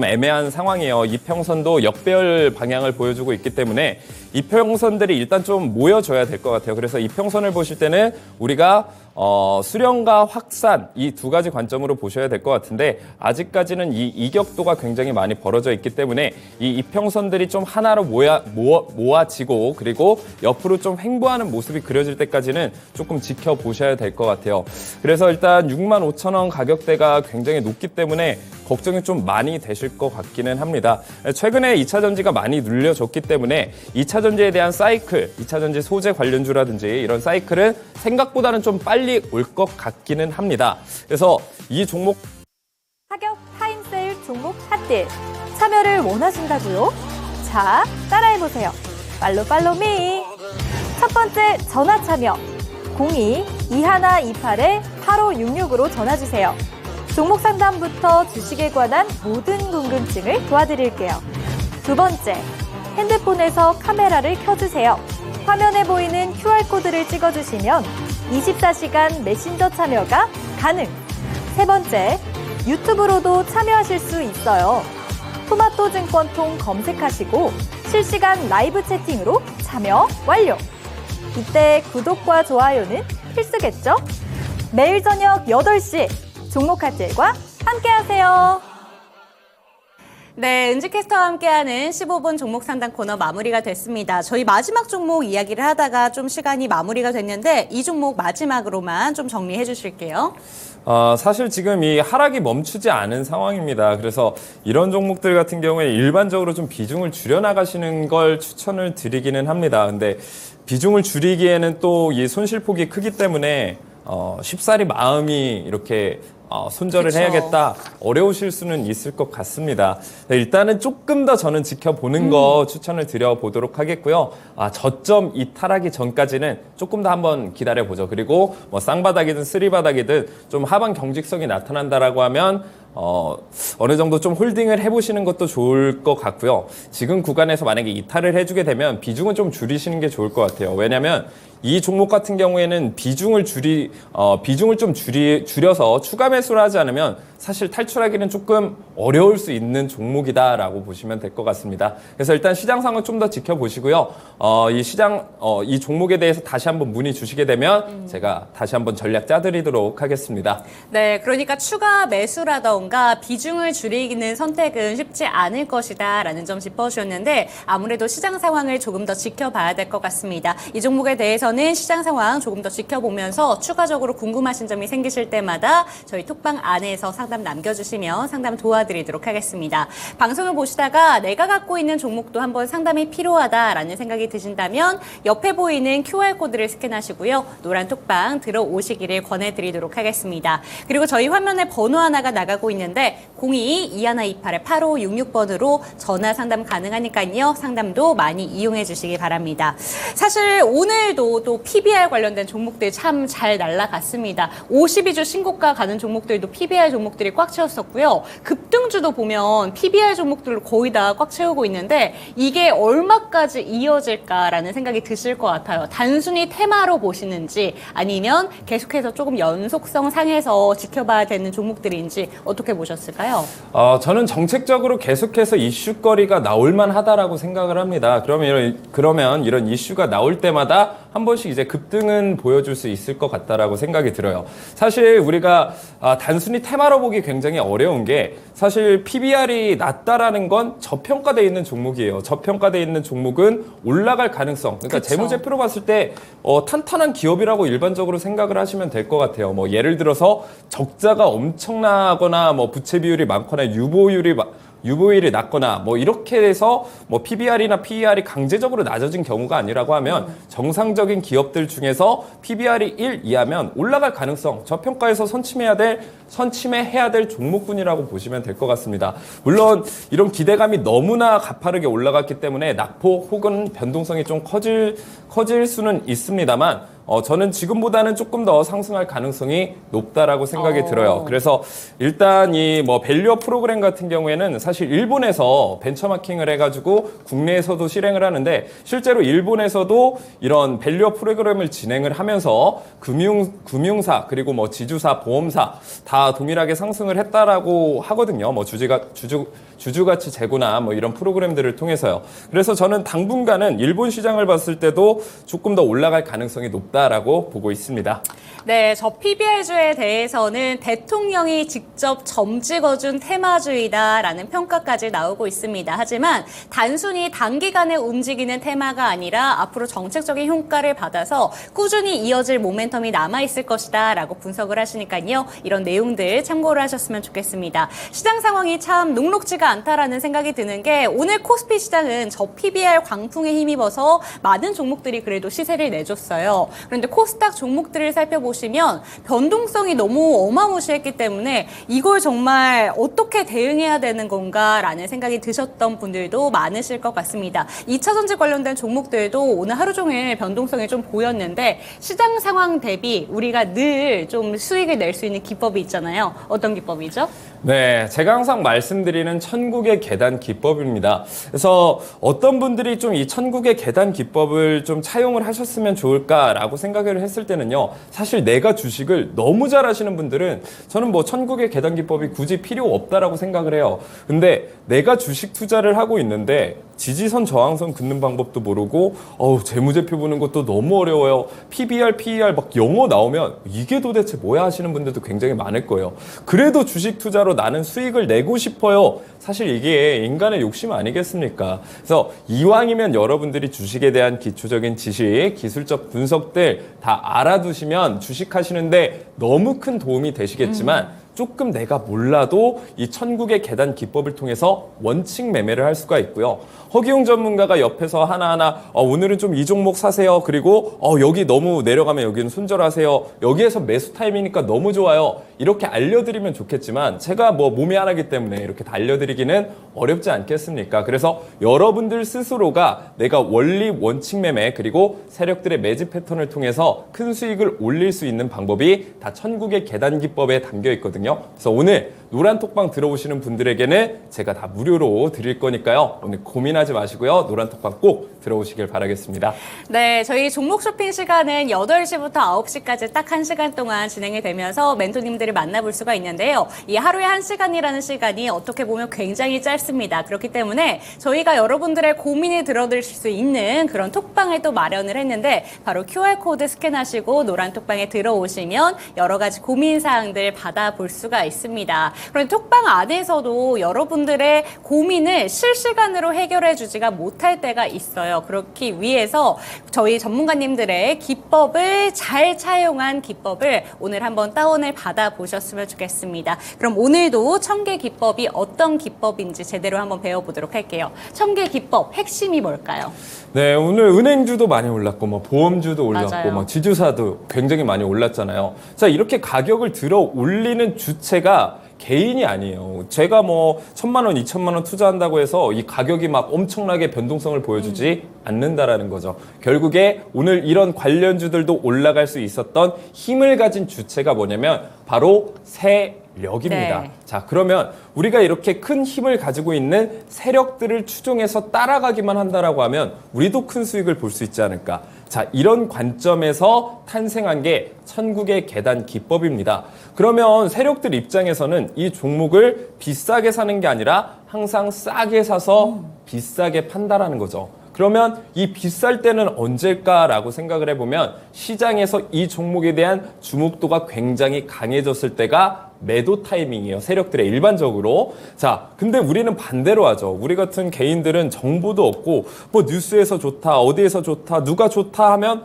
Speaker 3: 애매한 상황이에요. 이평선도 역배열 방향을 보여주고 있기 때문에 이평선들이 일단 좀 모여줘야 될 것 같아요. 그래서 이평선을 보실 때는 우리가 수렴과 확산 이 두 가지 관점으로 보셔야 될 것 같은데 아직까지는 이 이격도가 굉장히 많이 벌어져 있기 때문에 이 이평선들이 좀 하나로 모아지고 그리고 옆으로 좀 횡보하는 모습이 그려질 때까지는 조금 지켜보셔야 될 것 같아요. 그래서 일단 65,000원 가격대가 굉장히 높기 때문에 걱정이 좀 많이 되실 것 같기는 합니다. 최근에 2차 전지가 많이 눌려졌기 때문에 2차 전지에 대한 사이클, 2차 전지 소재 관련주라든지 이런 사이클은 생각보다는 좀 빨리 올 것 같기는 합니다. 그래서 이 종목
Speaker 2: 하격 타임세일 종목 핫딜 참여를 원하신다고요? 자, 따라해보세요. 팔로미. 첫 번째 전화 참여 02-2128-8566으로 전화주세요. 종목 상담부터 주식에 관한 모든 궁금증을 도와드릴게요. 두 번째, 핸드폰에서 카메라를 켜주세요. 화면에 보이는 QR코드를 찍어주시면 24시간 메신저 참여가 가능. 세 번째, 유튜브로도 참여하실 수 있어요. 토마토 증권통 검색하시고 실시간 라이브 채팅으로 참여 완료. 이때 구독과 좋아요는 필수겠죠? 매일 저녁 8시 종목 핫딜과 함께하세요.
Speaker 1: 네, 은지캐스터와 함께하는 15분 종목 상담 코너 마무리가 됐습니다. 저희 마지막 종목 이야기를 하다가 좀 시간이 마무리가 됐는데 이 종목 마지막으로만 좀 정리해 주실게요.
Speaker 3: 사실 지금 이 하락이 멈추지 않은 상황입니다. 그래서 이런 종목들 같은 경우에 일반적으로 좀 비중을 줄여나가시는 걸 추천을 드리기는 합니다. 근데 비중을 줄이기에는 또 이 손실폭이 크기 때문에 쉽사리 마음이 이렇게 손절을
Speaker 1: 그쵸.
Speaker 3: 해야겠다 어려우실 수는 있을 것 같습니다. 네, 일단은 조금 더 저는 지켜보는 거 추천을 드려보도록 하겠고요. 저점 이탈하기 전까지는 조금 더 한번 기다려보죠. 그리고 뭐 쌍바닥이든 쓰리바닥이든 좀 하방 경직성이 나타난다라고 하면 어느 정도 좀 홀딩을 해보시는 것도 좋을 것 같고요. 지금 구간에서 만약에 이탈을 해주게 되면 비중은 좀 줄이시는 게 좋을 것 같아요. 왜냐하면 이 종목 같은 경우에는 비중을 좀 줄여서 추가 매수를 하지 않으면 사실 탈출하기는 조금 어려울 수 있는 종목이다라고 보시면 될 것 같습니다. 그래서 일단 시장 상황 좀 더 지켜보시고요. 이 종목에 대해서 다시 한번 문의 주시게 되면 제가 다시 한번 전략 짜드리도록 하겠습니다.
Speaker 1: 네, 그러니까 추가 매수라던가 비중을 줄이는 선택은 쉽지 않을 것이다라는 점 짚어주셨는데 아무래도 시장 상황을 조금 더 지켜봐야 될 것 같습니다. 이 종목에 대해서는 시장 상황 조금 더 지켜보면서 추가적으로 궁금하신 점이 생기실 때마다 저희 톡방 안에서 상담 남겨주시면 상담 도와드리도록 하겠습니다. 방송을 보시다가 내가 갖고 있는 종목도 한번 상담이 필요하다라는 생각이 드신다면 옆에 보이는 QR코드를 스캔하시고요. 노란 톡방 들어오시기를 권해드리도록 하겠습니다. 그리고 저희 화면에 번호 하나가 나가고 있는데 02-2128-8566번으로 전화 상담 가능하니까요. 상담도 많이 이용해 주시기 바랍니다. 사실 오늘도 또 PBR 관련된 종목들 참 잘 날아갔습니다. 52주 신고가 가는 종목들도 PBR 종목들이 꽉 채웠었고요. 급등주도 보면 PBR 종목들로 거의 다 꽉 채우고 있는데 이게 얼마까지 이어질까라는 생각이 드실 것 같아요. 단순히 테마로 보시는지 아니면 계속해서 조금 연속성 상에서 지켜봐야 되는 종목들인지 어떻게 보셨을까요?
Speaker 3: 저는 정책적으로 계속해서 이슈거리가 나올만 하다라고 생각을 합니다. 그러면 이런 이슈가 나올 때마다 한 번씩 이제 급등은 보여줄 수 있을 것 같다라고 생각이 들어요. 사실 우리가 단순히 테마로 보기 굉장히 어려운 게 사실 PBR이 낮다라는 건 저평가되어 있는 종목이에요. 저평가되어 있는 종목은 올라갈 가능성. 그러니까
Speaker 1: 그쵸.
Speaker 3: 재무제표로 봤을 때 탄탄한 기업이라고 일반적으로 생각을 하시면 될 것 같아요. 뭐 예를 들어서 적자가 엄청나거나 뭐 부채 비율이 많거나 유보율이 낮거나 뭐 이렇게 해서 뭐 PBR이나 PER이 강제적으로 낮아진 경우가 아니라고 하면 정상적인 기업들 중에서 PBR이 1 이하면 올라갈 가능성, 저평가에서 선침해야 될 종목군이라고 보시면 될 것 같습니다. 물론 이런 기대감이 너무나 가파르게 올라갔기 때문에 낙폭 혹은 변동성이 좀 커질 수는 있습니다만 저는 지금보다는 조금 더 상승할 가능성이 높다라고 생각이 들어요. 그래서 일단 이 뭐 밸류업 프로그램 같은 경우에는 사실 일본에서 벤처마킹을 해가지고 국내에서도 실행을 하는데 실제로 일본에서도 이런 밸류업 프로그램을 진행을 하면서 금융사 그리고 뭐 지주사, 보험사 다 동일하게 상승을 했다라고 하거든요. 뭐 주주가치 재고나 뭐 이런 프로그램들을 통해서요. 그래서 저는 당분간은 일본 시장을 봤을 때도 조금 더 올라갈 가능성이 높다라고 보고 있습니다.
Speaker 1: 네, 저 PBR주에 대해서는 대통령이 직접 점찍어준 테마주의다라는 평가까지 나오고 있습니다. 하지만 단순히 단기간에 움직이는 테마가 아니라 앞으로 정책적인 효과를 받아서 꾸준히 이어질 모멘텀이 남아있을 것이다 라고 분석을 하시니까요. 이런 내용들 참고를 하셨으면 좋겠습니다. 시장 상황이 참 녹록지가 않다라는 생각이 드는 게 오늘 코스피 시장은 저 PBR 광풍에 힘입어서 많은 종목들이 그래도 시세를 내줬어요. 그런데 코스닥 종목들을 살펴보시면 변동성이 너무 어마무시했기 때문에 이걸 정말 어떻게 대응해야 되는 건가라는 생각이 드셨던 분들도 많으실 것 같습니다. 2차전지 관련된 종목들도 오늘 하루 종일 변동성이 좀 보였는데 시장 상황 대비 우리가 늘 좀 수익을 낼 수 있는 기법이 있잖아요. 어떤 기법이죠?
Speaker 3: 네, 제가 항상 말씀드리는 천국의 계단 기법입니다. 그래서 어떤 분들이 좀 이 천국의 계단 기법을 좀 차용을 하셨으면 좋을까라고 생각을 했을 때는요. 사실 내가 주식을 너무 잘 하시는 분들은 저는 뭐 천국의 계단 기법이 굳이 필요 없다라고 생각을 해요. 근데 내가 주식 투자를 하고 있는데 지지선 저항선 긋는 방법도 모르고 재무제표 보는 것도 너무 어려워요. PBR, PER 막 영어 나오면 이게 도대체 뭐야 하시는 분들도 굉장히 많을 거예요. 그래도 주식 투자로 나는 수익을 내고 싶어요. 사실 이게 인간의 욕심 아니겠습니까? 그래서 이왕이면 여러분들이 주식에 대한 기초적인 지식, 기술적 분석들 다 알아두시면 주식하시는데 너무 큰 도움이 되시겠지만 조금 내가 몰라도 이 천국의 계단 기법을 통해서 원칙 매매를 할 수가 있고요. 허기용 전문가가 옆에서 하나하나 오늘은 좀 이 종목 사세요. 그리고 여기 너무 내려가면 여기는 손절하세요. 여기에서 매수 타임이니까 너무 좋아요. 이렇게 알려드리면 좋겠지만 제가 뭐 몸이 하나이기 때문에 이렇게 다 알려드리기는 어렵지 않겠습니까? 그래서 여러분들 스스로가 내가 원리 원칙 매매 그리고 세력들의 매집 패턴을 통해서 큰 수익을 올릴 수 있는 방법이 다 천국의 계단 기법에 담겨 있거든요. 그래서 오늘 노란톡방 들어오시는 분들에게는 제가 다 무료로 드릴 거니까요. 오늘 고민하지 마시고요. 노란톡방 꼭 들어오시길 바라겠습니다.
Speaker 1: 네, 저희 종목 쇼핑 시간은 8시부터 9시까지 딱 1시간 동안 진행이 되면서 멘토님들을 만나볼 수가 있는데요. 이 하루에 1시간이라는 시간이 어떻게 보면 굉장히 짧습니다. 그렇기 때문에 저희가 여러분들의 고민을 들어드릴 수 있는 그런 톡방을 또 마련을 했는데 바로 QR코드 스캔하시고 노란톡방에 들어오시면 여러 가지 고민사항들 받아볼 수가 있습니다. 그런데 톡방 안에서도 여러분들의 고민을 실시간으로 해결해 주지가 못할 때가 있어요. 그렇기 위해서 저희 전문가님들의 기법을 잘 차용한 기법을 오늘 한번 다운을 받아보셨으면 좋겠습니다. 그럼 오늘도 1000개 기법이 어떤 기법인지 제대로 한번 배워보도록 할게요. 1000개 기법 핵심이 뭘까요?
Speaker 3: 네, 오늘 은행주도 많이 올랐고 뭐 보험주도 올랐고
Speaker 1: 맞아요.
Speaker 3: 뭐 지주사도 굉장히 많이 올랐잖아요. 자, 이렇게 가격을 들어 올리는 주체가 개인이 아니에요. 제가 뭐 1,000만 원, 2,000만 원 투자한다고 해서 이 가격이 막 엄청나게 변동성을 보여주지 않는다라는 거죠. 결국에 오늘 이런 관련주들도 올라갈 수 있었던 힘을 가진 주체가 뭐냐면 바로 세력입니다.
Speaker 1: 네.
Speaker 3: 자, 그러면 우리가 이렇게 큰 힘을 가지고 있는 세력들을 추종해서 따라가기만 한다라고 하면 우리도 큰 수익을 볼 수 있지 않을까. 자, 이런 관점에서 탄생한 게 천국의 계단 기법입니다. 그러면 세력들 입장에서는 이 종목을 비싸게 사는 게 아니라 항상 싸게 사서 비싸게 판다라는 거죠. 그러면 이 비쌀 때는 언제일까라고 생각을 해보면 시장에서 이 종목에 대한 주목도가 굉장히 강해졌을 때가 매도 타이밍이에요. 세력들의 일반적으로. 자, 근데 우리는 반대로 하죠. 우리 같은 개인들은 정보도 없고 뭐 뉴스에서 좋다, 어디에서 좋다, 누가 좋다 하면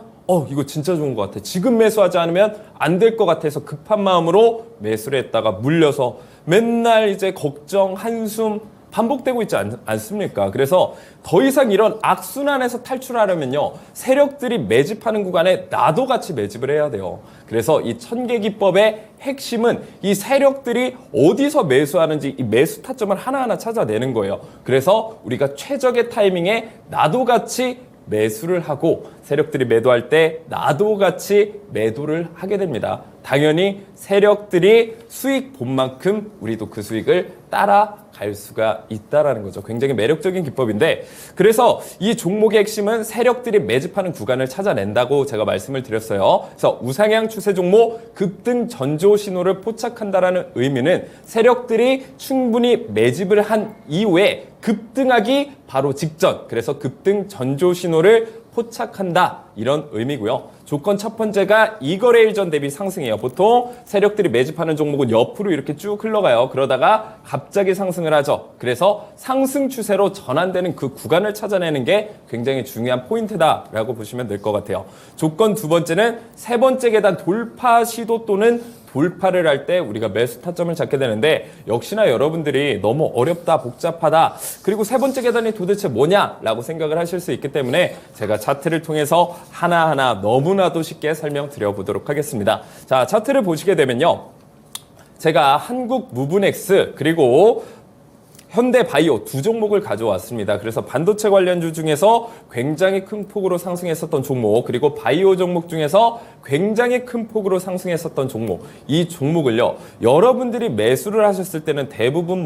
Speaker 3: 이거 진짜 좋은 것 같아. 지금 매수하지 않으면 안 될 것 같아서 급한 마음으로 매수를 했다가 물려서 맨날 이제 걱정, 한숨 반복되고 있지 않습니까? 그래서 더 이상 이런 악순환에서 탈출하려면요, 세력들이 매집하는 구간에 나도 같이 매집을 해야 돼요. 그래서 이 천계기법의 핵심은 이 세력들이 어디서 매수하는지 이 매수 타점을 하나하나 찾아내는 거예요. 그래서 우리가 최적의 타이밍에 나도 같이 매수를 하고 세력들이 매도할 때 나도 같이 매도를 하게 됩니다. 당연히 세력들이 수익 본 만큼 우리도 그 수익을 따라갈 수가 있다라는 거죠. 굉장히 매력적인 기법인데, 그래서 이 종목의 핵심은 세력들이 매집하는 구간을 찾아낸다고 제가 말씀을 드렸어요. 그래서 우상향 추세 종목 급등 전조 신호를 포착한다라는 의미는 세력들이 충분히 매집을 한 이후에 급등하기 바로 직전, 그래서 급등 전조 신호를 포착한다, 이런 의미고요. 조건 첫 번째가 이거래일 전 대비 상승이에요. 보통 세력들이 매집하는 종목은 옆으로 이렇게 쭉 흘러가요. 그러다가 갑자기 상승을 하죠. 그래서 상승 추세로 전환되는 그 구간을 찾아내는 게 굉장히 중요한 포인트다라고 보시면 될 것 같아요. 조건 두 번째는 세 번째 계단 돌파 시도 또는 돌파를 할 때 우리가 매수 타점을 잡게 되는데, 역시나 여러분들이 너무 어렵다, 복잡하다, 그리고 세 번째 계단이 도대체 뭐냐라고 생각을 하실 수 있기 때문에 제가 차트를 통해서 하나하나 너무나도 쉽게 설명드려 보도록 하겠습니다. 자, 차트를 보시게 되면요, 제가 한국 무브넥스 그리고 현대바이오 두 종목을 가져왔습니다. 그래서 반도체 관련주 중에서 굉장히 큰 폭으로 상승했었던 종목, 그리고 바이오 종목 중에서 굉장히 큰 폭으로 상승했었던 종목, 이 종목을요, 여러분들이 매수를 하셨을 때는 대부분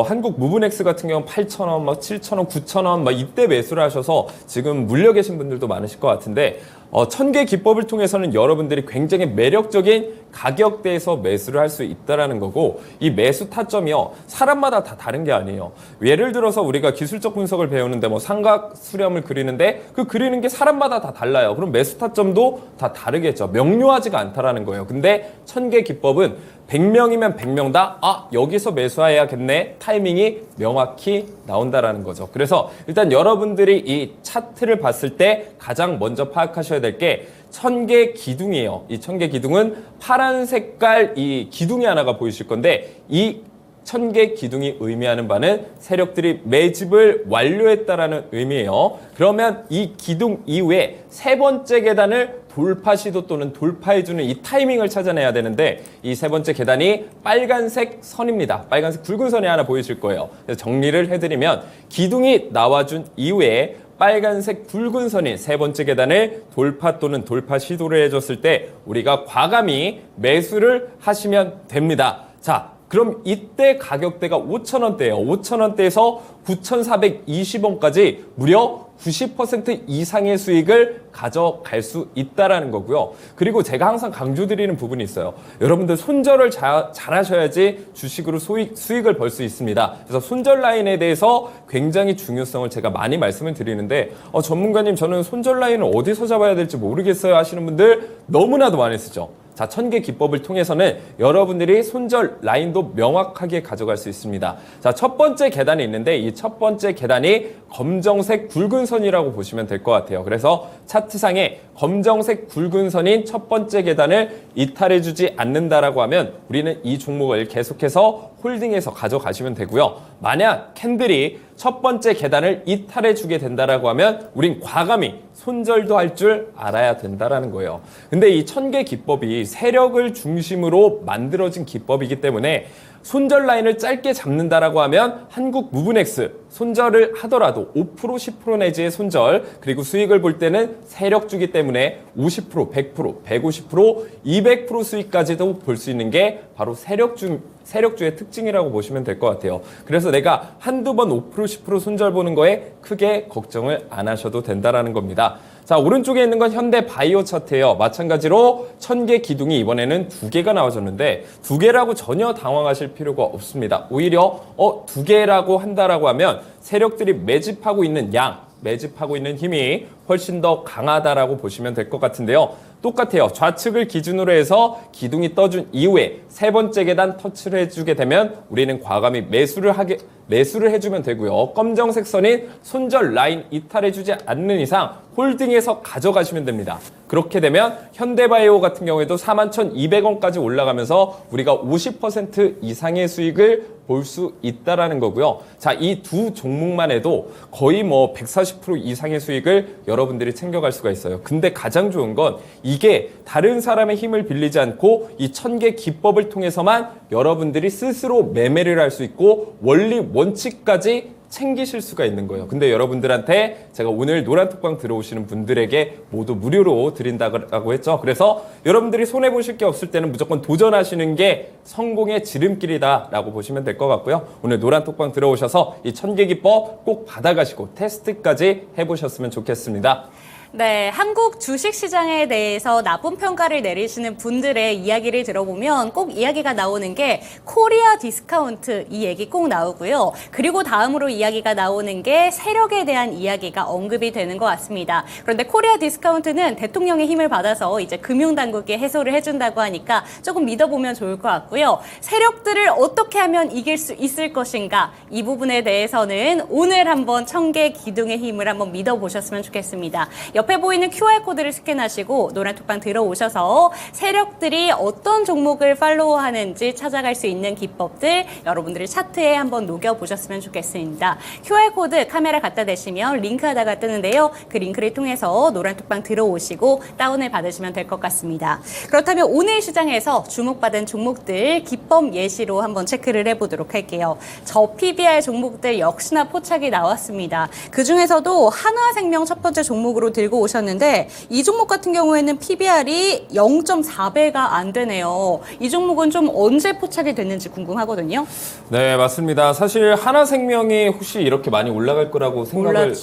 Speaker 3: 한국 무브넥스 같은 경우는 8,000원, 7,000원, 9,000원 이때 매수를 하셔서 지금 물려 계신 분들도 많으실 것 같은데, 천개 기법을 통해서는 여러분들이 굉장히 매력적인 가격대에서 매수를 할 수 있다라는 거고, 이 매수 타점이요, 사람마다 다 다른 게 아니에요. 예를 들어서 우리가 기술적 분석을 배우는데 삼각 수렴을 그리는데 그 그리는 게 사람마다 다 달라요. 그럼 매수 타점도 다 다르겠죠. 명료하지가 않다라는 거예요. 근데 천개 기법은 100명이면 100명 다 여기서 매수해야겠네, 타이밍이 명확히 나온다라는 거죠. 그래서 일단 여러분들이 이 차트를 봤을 때 가장 먼저 파악하셔야 될 게 천개 기둥이에요. 이 천개 기둥은 파란 색깔 이 기둥이 하나가 보이실 건데, 이 천개 기둥이 의미하는 바는 세력들이 매집을 완료했다라는 의미예요. 그러면 이 기둥 이후에 세 번째 계단을 돌파 시도 또는 돌파해주는 이 타이밍을 찾아내야 되는데, 이 세 번째 계단이 빨간색 선입니다. 빨간색 굵은 선이 하나 보이실 거예요. 그래서 정리를 해드리면, 기둥이 나와준 이후에 빨간색 굵은 선인 세 번째 계단을 돌파 또는 돌파 시도를 해줬을 때 우리가 과감히 매수를 하시면 됩니다. 자, 그럼 이때 가격대가 5,000원대예요. 5,000원대에서 9,420원까지 무려 90% 이상의 수익을 가져갈 수 있다라는 거고요. 그리고 제가 항상 강조드리는 부분이 있어요. 여러분들 손절을 잘 하셔야지 주식으로 수익을 벌 수 있습니다. 그래서 손절 라인에 대해서 굉장히 중요성을 제가 많이 말씀을 드리는데, 전문가님 저는 손절 라인을 어디서 잡아야 될지 모르겠어요 하시는 분들 너무나도 많이 쓰죠. 자, 천개 기법을 통해서는 여러분들이 손절 라인도 명확하게 가져갈 수 있습니다. 자, 첫 번째 계단이 있는데, 이 첫 번째 계단이 검정색 굵은 선이라고 보시면 될 것 같아요. 그래서 차트상에 검정색 굵은 선인 첫 번째 계단을 이탈해주지 않는다라고 하면 우리는 이 종목을 계속해서 홀딩해서 가져가시면 되고요. 만약 캔들이 첫 번째 계단을 이탈해주게 된다라고 하면 우린 과감히 손절도 할 줄 알아야 된다라는 거예요. 근데 이 천개 기법이 세력을 중심으로 만들어진 기법이기 때문에 손절 라인을 짧게 잡는다라고 하면 한국 무브넥스 손절을 하더라도 5% 10% 내지의 손절 그리고 수익을 볼 때는 세력주기 때문에 50% 100% 150% 200% 수익까지도 볼 수 있는 게 바로 세력주의 특징이라고 보시면 될 것 같아요. 그래서 내가 한두 번 5% 10% 손절 보는 거에 크게 걱정을 안 하셔도 된다라는 겁니다. 자, 오른쪽에 있는 건 현대바이오 차트예요. 마찬가지로 1000개 기둥이 이번에는 2개가 나와줬는데 2개라고 전혀 당황하실 필요가 없습니다. 오히려 2개라고 한다라고 하면 세력들이 매집하고 있는 매집하고 있는 힘이 훨씬 더 강하다라고 보시면 될 것 같은데요. 똑같아요. 좌측을 기준으로 해서 기둥이 떠준 이후에 세 번째 계단 터치를 해주게 되면 우리는 과감히 매수를 해주면 되고요. 검정색 선인 손절 라인 이탈해주지 않는 이상 홀딩해서 가져가시면 됩니다. 그렇게 되면 현대바이오 같은 경우에도 41,200원까지 올라가면서 우리가 50% 이상의 수익을 볼 수 있다라는 거고요. 자, 이 두 종목만 해도 거의 뭐 140% 이상의 수익을 여러분들이 챙겨갈 수가 있어요. 근데 가장 좋은 건 이게 다른 사람의 힘을 빌리지 않고 이 1000개 기법을 통해서만 여러분들이 스스로 매매를 할 수 있고 원리 원칙까지 챙기실 수가 있는 거예요. 근데 여러분들한테 제가 오늘 노란톡방 들어오시는 분들에게 모두 무료로 드린다고 했죠. 그래서 여러분들이 손해보실 게 없을 때는 무조건 도전하시는 게 성공의 지름길이다라고 보시면 될 것 같고요. 오늘 노란톡방 들어오셔서 이 1000개 기법 꼭 받아가시고 테스트까지 해보셨으면 좋겠습니다.
Speaker 1: 네, 한국 주식시장에 대해서 나쁜 평가를 내리시는 분들의 이야기를 들어보면 꼭 이야기가 나오는 게 코리아 디스카운트 이 얘기 꼭 나오고요. 그리고 다음으로 이야기가 나오는 게 세력에 대한 이야기가 언급이 되는 것 같습니다. 그런데 코리아 디스카운트는 대통령의 힘을 받아서 이제 금융당국에 해소를 해준다고 하니까 조금 믿어보면 좋을 것 같고요. 세력들을 어떻게 하면 이길 수 있을 것인가 이 부분에 대해서는 오늘 한번 1000개 기둥의 힘을 한번 믿어보셨으면 좋겠습니다. 옆에 보이는 QR코드를 스캔하시고 노란톡방 들어오셔서 세력들이 어떤 종목을 팔로우하는지 찾아갈 수 있는 기법들 여러분들이 차트에 한번 녹여보셨으면 좋겠습니다. QR코드 카메라 갖다 대시면 링크 하다가 뜨는데요. 그 링크를 통해서 노란톡방 들어오시고 다운을 받으시면 될 것 같습니다. 그렇다면 오늘 시장에서 주목받은 종목들 기법 예시로 한번 체크를 해보도록 할게요. 저 PBR 종목들 역시나 포착이 나왔습니다. 그중에서도 한화생명 첫 번째 종목으로 들고 오셨는데 이 종목 같은 경우에는 PBR이 0.4배가 안 되네요. 이 종목은 좀 언제 포착이 됐는지 궁금하거든요.
Speaker 3: 네, 맞습니다. 사실 하나생명이 혹시 이렇게 많이 올라갈 거라고 생각을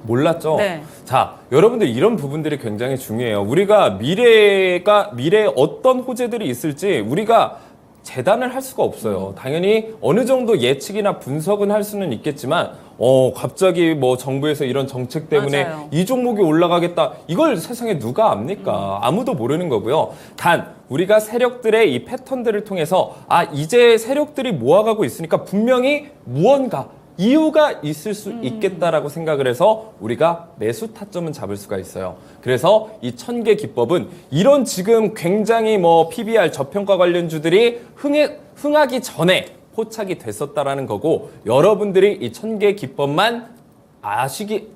Speaker 3: 몰랐죠.
Speaker 1: 네.
Speaker 3: 자, 여러분들 이런 부분들이 굉장히 중요해요. 우리가 미래에 어떤 호재들이 있을지 우리가 재단을 할 수가 없어요. 당연히 어느 정도 예측이나 분석은 할 수는 있겠지만 갑자기 뭐 정부에서 이런 정책 때문에
Speaker 1: 맞아요.
Speaker 3: 이 종목이 올라가겠다. 이걸 세상에 누가 압니까? 아무도 모르는 거고요. 단 우리가 세력들의 이 패턴들을 통해서 이제 세력들이 모아가고 있으니까 분명히 무언가 이유가 있을 수 있겠다라고 생각을 해서 우리가 매수 타점은 잡을 수가 있어요. 그래서 이 1000개 기법은 이런 지금 굉장히 뭐 PBR 저평가 관련주들이 흥하기 전에 포착이 됐었다라는 거고 여러분들이 이 1000개 기법만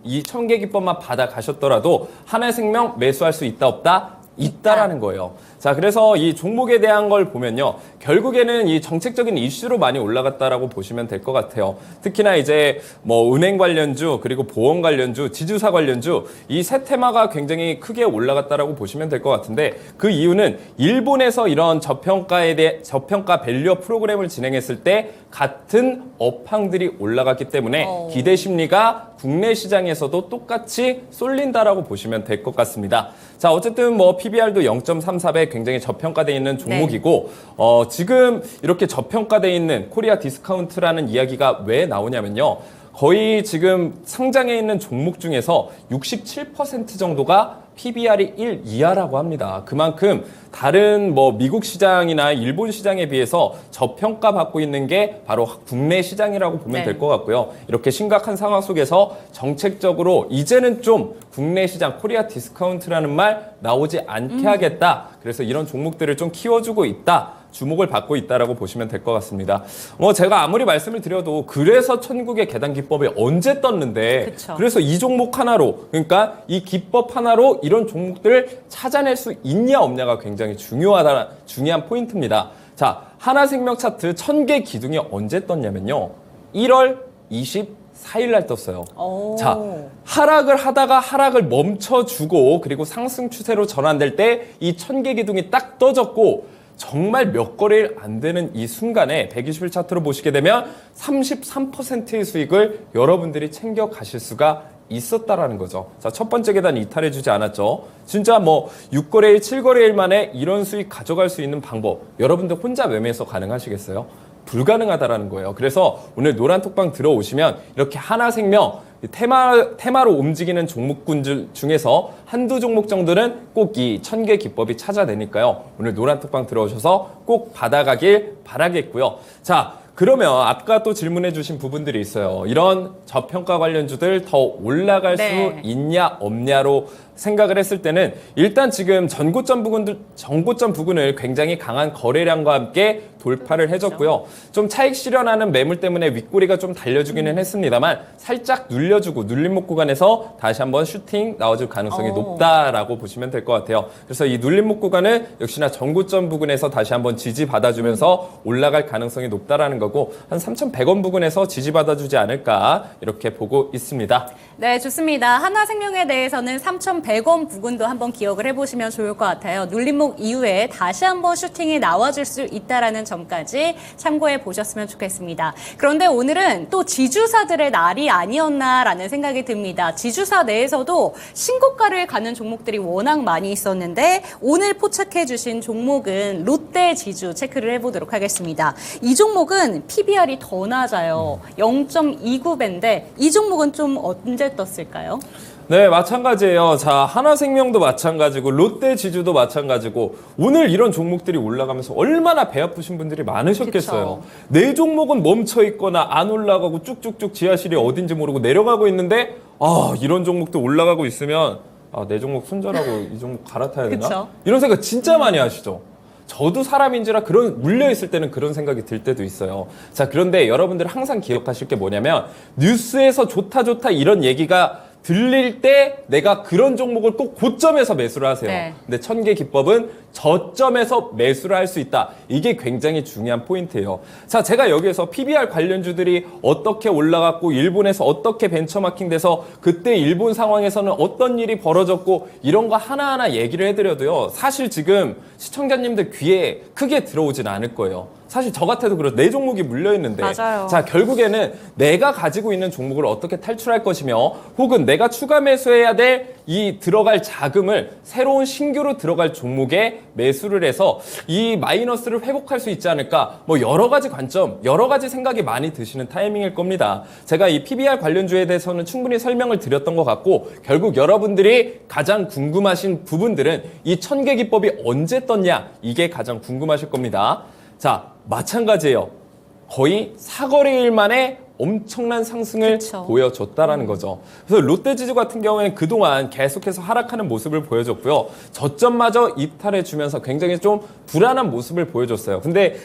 Speaker 3: 이 1000개 기법만 받아 가셨더라도 하나생명 매수할 수 있다 없다? 있다라는 거예요. 자, 그래서 이 종목에 대한 걸 보면요. 결국에는 이 정책적인 이슈로 많이 올라갔다라고 보시면 될 것 같아요. 특히나 이제 뭐 은행 관련주, 그리고 보험 관련주, 지주사 관련주 이 세 테마가 굉장히 크게 올라갔다라고 보시면 될 것 같은데 그 이유는 일본에서 이런 저평가 밸류 프로그램을 진행했을 때 같은 업황들이 올라갔기 때문에 기대 심리가 국내 시장에서도 똑같이 쏠린다라고 보시면 될 것 같습니다. 자, 어쨌든 뭐 PBR도 0.34배 굉장히 저평가되어 있는 종목이고 지금 이렇게 저평가되어 있는 코리아 디스카운트라는 이야기가 왜 나오냐면요. 거의 지금 상장해 있는 종목 중에서 67% 정도가 PBR이 1 이하라고 합니다. 그만큼 다른 뭐 미국 시장이나 일본 시장에 비해서 저평가 받고 있는 게 바로 국내 시장이라고 보면 될 것 같고요. 이렇게 심각한 상황 속에서 정책적으로 이제는 좀 국내 시장 코리아 디스카운트라는 말 나오지 않게 하겠다. 그래서 이런 종목들을 좀 키워주고 있다. 주목을 받고 있다라고 보시면 될 것 같습니다. 제가 아무리 말씀을 드려도 그래서 천국의 계단 기법이 언제 떴는데
Speaker 1: 그쵸.
Speaker 3: 그래서 이 종목 하나로 그러니까 이 기법 하나로 이런 종목들을 찾아낼 수 있냐 없냐가 굉장히 중요한 포인트입니다. 자, 하나생명 차트 1000개 기둥이 언제 떴냐면요. 1월 24일 날 떴어요.
Speaker 1: 오.
Speaker 3: 자, 하락을 하다가 하락을 멈춰주고 그리고 상승 추세로 전환될 때 이 1000개 기둥이 딱 떠졌고 정말 몇 거래일 안 되는 이 순간에 120일 차트로 보시게 되면 33%의 수익을 여러분들이 챙겨 가실 수가 있었다라는 거죠. 자, 첫 번째 계단 이탈해주지 않았죠. 진짜 뭐 6거래일, 7거래일 만에 이런 수익 가져갈 수 있는 방법 여러분들 혼자 매매해서 가능하시겠어요? 불가능하다라는 거예요. 그래서 오늘 노란 톡방 들어오시면 이렇게 하나생명 테마로 움직이는 종목군 중에서 한두 종목 정도는 꼭 이 1000개 기법이 찾아내니까요. 오늘 노란 톡방 들어오셔서 꼭 받아가길 바라겠고요. 자, 그러면 아까 또 질문해 주신 부분들이 있어요. 이런 저평가 관련주들 더 올라갈 수 있냐 없냐로 생각을 했을 때는 일단 지금 전고점 부근을 굉장히 강한 거래량과 함께 돌파를 해줬고요. 좀 차익 실현하는 매물 때문에 윗꼬리가 좀 달려주기는 했습니다만 살짝 눌려주고 눌림목 구간에서 다시 한번 슈팅 나와줄 가능성이 높다라고 보시면 될 것 같아요. 그래서 이 눌림목 구간은 역시나 전고점 부근에서 다시 한번 지지받아주면서 올라갈 가능성이 높다라는 거고 한 3,100원 부근에서 지지받아주지 않을까 이렇게 보고 있습니다.
Speaker 1: 네, 좋습니다. 하나생명에 대해서는 3,100원 부근도 한번 기억을 해보시면 좋을 것 같아요. 눌림목 이후에 다시 한번 슈팅이 나와줄 수 있다라는 점까지 참고해 보셨으면 좋겠습니다. 그런데 오늘은 또 지주사들의 날이 아니었나라는 생각이 듭니다. 지주사 내에서도 신고가를 가는 종목들이 워낙 많이 있었는데 오늘 포착해 주신 종목은 롯데 지주 체크를 해보도록 하겠습니다. 이 종목은 PBR이 더 낮아요. 0.29배인데 이 종목은 좀 언제 떴을까요?
Speaker 3: 네, 마찬가지예요. 자, 하나생명도 마찬가지고 롯데 지주도 마찬가지고 오늘 이런 종목들이 올라가면서 얼마나 배 아프신 분들이 많으셨겠어요.
Speaker 1: 그쵸.
Speaker 3: 내 종목은 멈춰 있거나 안 올라가고 쭉쭉쭉 지하실이 어딘지 모르고 내려가고 있는데 이런 종목도 올라가고 있으면 내 종목 손절하고 이 종목 갈아타야 되나?
Speaker 1: 그쵸.
Speaker 3: 이런 생각 진짜 많이 하시죠. 저도 사람인지라 물려있을 때는 그런 생각이 들 때도 있어요. 자, 그런데 여러분들 항상 기억하실 게 뭐냐면 뉴스에서 좋다 이런 얘기가 들릴 때 내가 그런 종목을 꼭 고점에서 매수를 하세요.
Speaker 1: 네.
Speaker 3: 근데 1000개 기법은 저점에서 매수를 할 수 있다. 이게 굉장히 중요한 포인트예요. 자, 제가 여기에서 PBR 관련주들이 어떻게 올라갔고 일본에서 어떻게 벤처마킹돼서 그때 일본 상황에서는 어떤 일이 벌어졌고 이런 거 하나하나 얘기를 해드려도요. 사실 지금 시청자님들 귀에 크게 들어오진 않을 거예요. 사실 저 같아도 그렇죠. 내 종목이 물려있는데.
Speaker 1: 맞아요.
Speaker 3: 자, 결국에는 내가 가지고 있는 종목을 어떻게 탈출할 것이며 혹은 내가 추가 매수해야 될 이 들어갈 자금을 새로운 신규로 들어갈 종목에 매수를 해서 이 마이너스를 회복할 수 있지 않을까. 뭐 여러 가지 관점, 여러 가지 생각이 많이 드시는 타이밍일 겁니다. 제가 이 PBR 관련주에 대해서는 충분히 설명을 드렸던 것 같고 결국 여러분들이 가장 궁금하신 부분들은 이 1000개 기법이 언제 떴냐 이게 가장 궁금하실 겁니다. 자, 마찬가지예요. 거의 4거래일 만에 엄청난 상승을
Speaker 1: 그쵸.
Speaker 3: 보여줬다라는 거죠. 그래서 롯데지주 같은 경우에는 그동안 계속해서 하락하는 모습을 보여줬고요. 저점마저 이탈해주면서 굉장히 좀 불안한 모습을 보여줬어요. 근데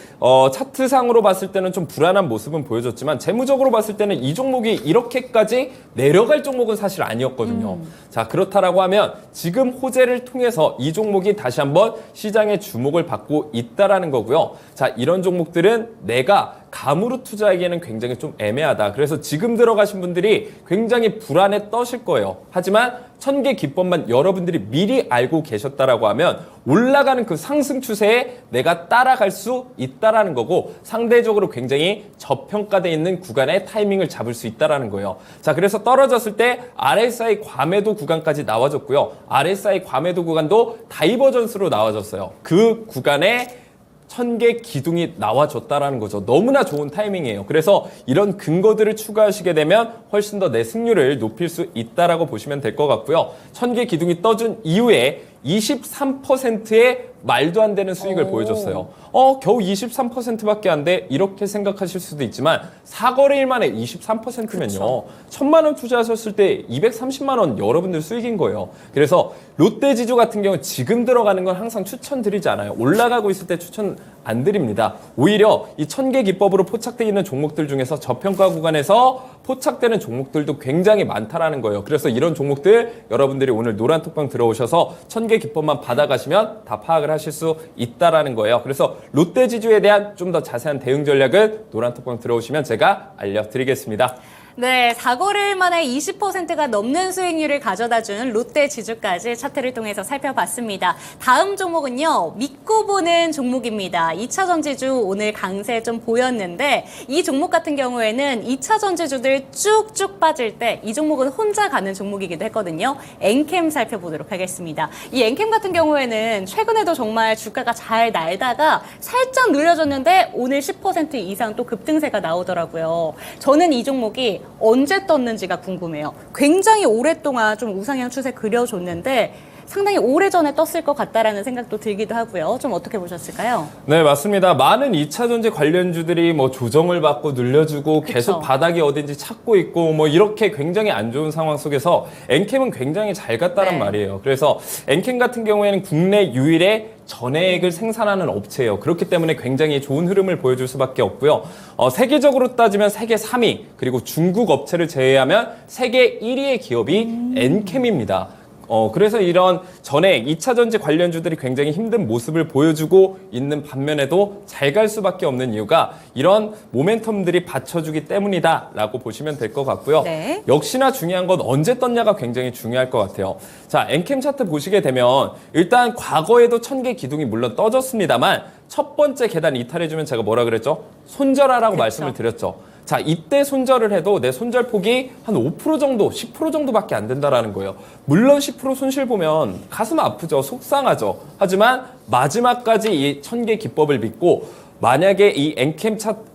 Speaker 3: 차트상으로 봤을 때는 좀 불안한 모습은 보여줬지만 재무적으로 봤을 때는 이 종목이 이렇게까지 내려갈 종목은 사실 아니었거든요. 자, 그렇다라고 하면 지금 호재를 통해서 이 종목이 다시 한번 시장의 주목을 받고 있다라는 거고요. 자, 이런 종목들은 내가 감으로 투자하기에는 굉장히 좀 애매하다. 그래서 지금 들어가신 분들이 굉장히 불안에 떠실 거예요. 하지만 1000개 기법만 여러분들이 미리 알고 계셨다라고 하면 올라가는 그 상승 추세에 내가 따라갈 수 있다라는 거고 상대적으로 굉장히 저평가되어 있는 구간의 타이밍을 잡을 수 있다라는 거예요. 자, 그래서 떨어졌을 때 RSI 과매도 구간까지 나와줬고요. RSI 과매도 구간도 다이버전스로 나와줬어요. 그 구간에 1000개 기둥이 나와줬다라는 거죠. 너무나 좋은 타이밍이에요. 그래서 이런 근거들을 추가하시게 되면 훨씬 더 내 승률을 높일 수 있다라고 보시면 될 것 같고요. 1000개 기둥이 떠준 이후에 23%의 말도 안 되는 수익을 보여줬어요. 겨우 23%밖에 안 돼? 이렇게 생각하실 수도 있지만 4거래일 만에 23%면요. 1000만 원 투자하셨을 때 230만 원 여러분들 수익인 거예요. 그래서 롯데지주 같은 경우 지금 들어가는 건 항상 추천드리지 않아요. 올라가고 있을 때 추천 안 드립니다. 오히려 이 1000개 기법으로 포착되어 있는 종목들 중에서 저평가 구간에서 포착되는 종목들도 굉장히 많다라는 거예요. 그래서 이런 종목들 여러분들이 오늘 노란톡방 들어오셔서 1000개 기법만 받아가시면 다 파악을 하실 수 있다라는 거예요. 그래서 롯데지주에 대한 좀 더 자세한 대응 전략은 노란톡방 들어오시면 제가 알려드리겠습니다.
Speaker 1: 네, 4거래일 만에 20%가 넘는 수익률을 가져다준 롯데 지주까지 차트를 통해서 살펴봤습니다. 다음 종목은요, 믿고 보는 종목입니다. 2차 전지주 오늘 강세 좀 보였는데 이 종목 같은 경우에는 2차 전지주들 쭉쭉 빠질 때 이 종목은 혼자 가는 종목이기도 했거든요. 엔캠 살펴보도록 하겠습니다. 이 엔캠 같은 경우에는 최근에도 정말 주가가 잘 날다가 살짝 눌려졌는데 오늘 10% 이상 또 급등세가 나오더라고요. 저는 이 종목이 언제 떴는지가 궁금해요. 굉장히 오랫동안 좀 우상향 추세 그려줬는데 상당히 오래전에 떴을 것 같다라는 생각도 들기도 하고요. 좀 어떻게 보셨을까요?
Speaker 3: 네, 맞습니다. 많은 2차 전지 관련주들이 뭐 조정을 받고 늘려주고
Speaker 1: 그쵸.
Speaker 3: 계속 바닥이 어딘지 찾고 있고 뭐 이렇게 굉장히 안 좋은 상황 속에서 엔캠은 굉장히 잘 갔다란
Speaker 1: 네.
Speaker 3: 말이에요. 그래서 엔캠 같은 경우에는 국내 유일의 전해액을 생산하는 업체예요. 그렇기 때문에 굉장히 좋은 흐름을 보여줄 수밖에 없고요. 세계적으로 따지면 세계 3위 그리고 중국 업체를 제외하면 세계 1위의 기업이 엔캠입니다. 그래서 이런 전에 2차 전지 관련주들이 굉장히 힘든 모습을 보여주고 있는 반면에도 잘 갈 수밖에 없는 이유가 이런 모멘텀들이 받쳐주기 때문이다라고 보시면 될 것 같고요.
Speaker 1: 네.
Speaker 3: 역시나 중요한 건 언제 떴냐가 굉장히 중요할 것 같아요. 자, 엔캠 차트 보시게 되면 일단 과거에도 1000개 기둥이 물론 떠졌습니다만 첫 번째 계단 이탈해주면 제가 뭐라 그랬죠? 손절하라고
Speaker 1: 그쵸.
Speaker 3: 말씀을 드렸죠. 자, 이때 손절을 해도 내 손절폭이 한 5% 정도, 10% 정도밖에 안 된다라는 거예요. 물론 10% 손실 보면 가슴 아프죠. 속상하죠. 하지만 마지막까지 이 1000개 기법을 믿고 만약에 이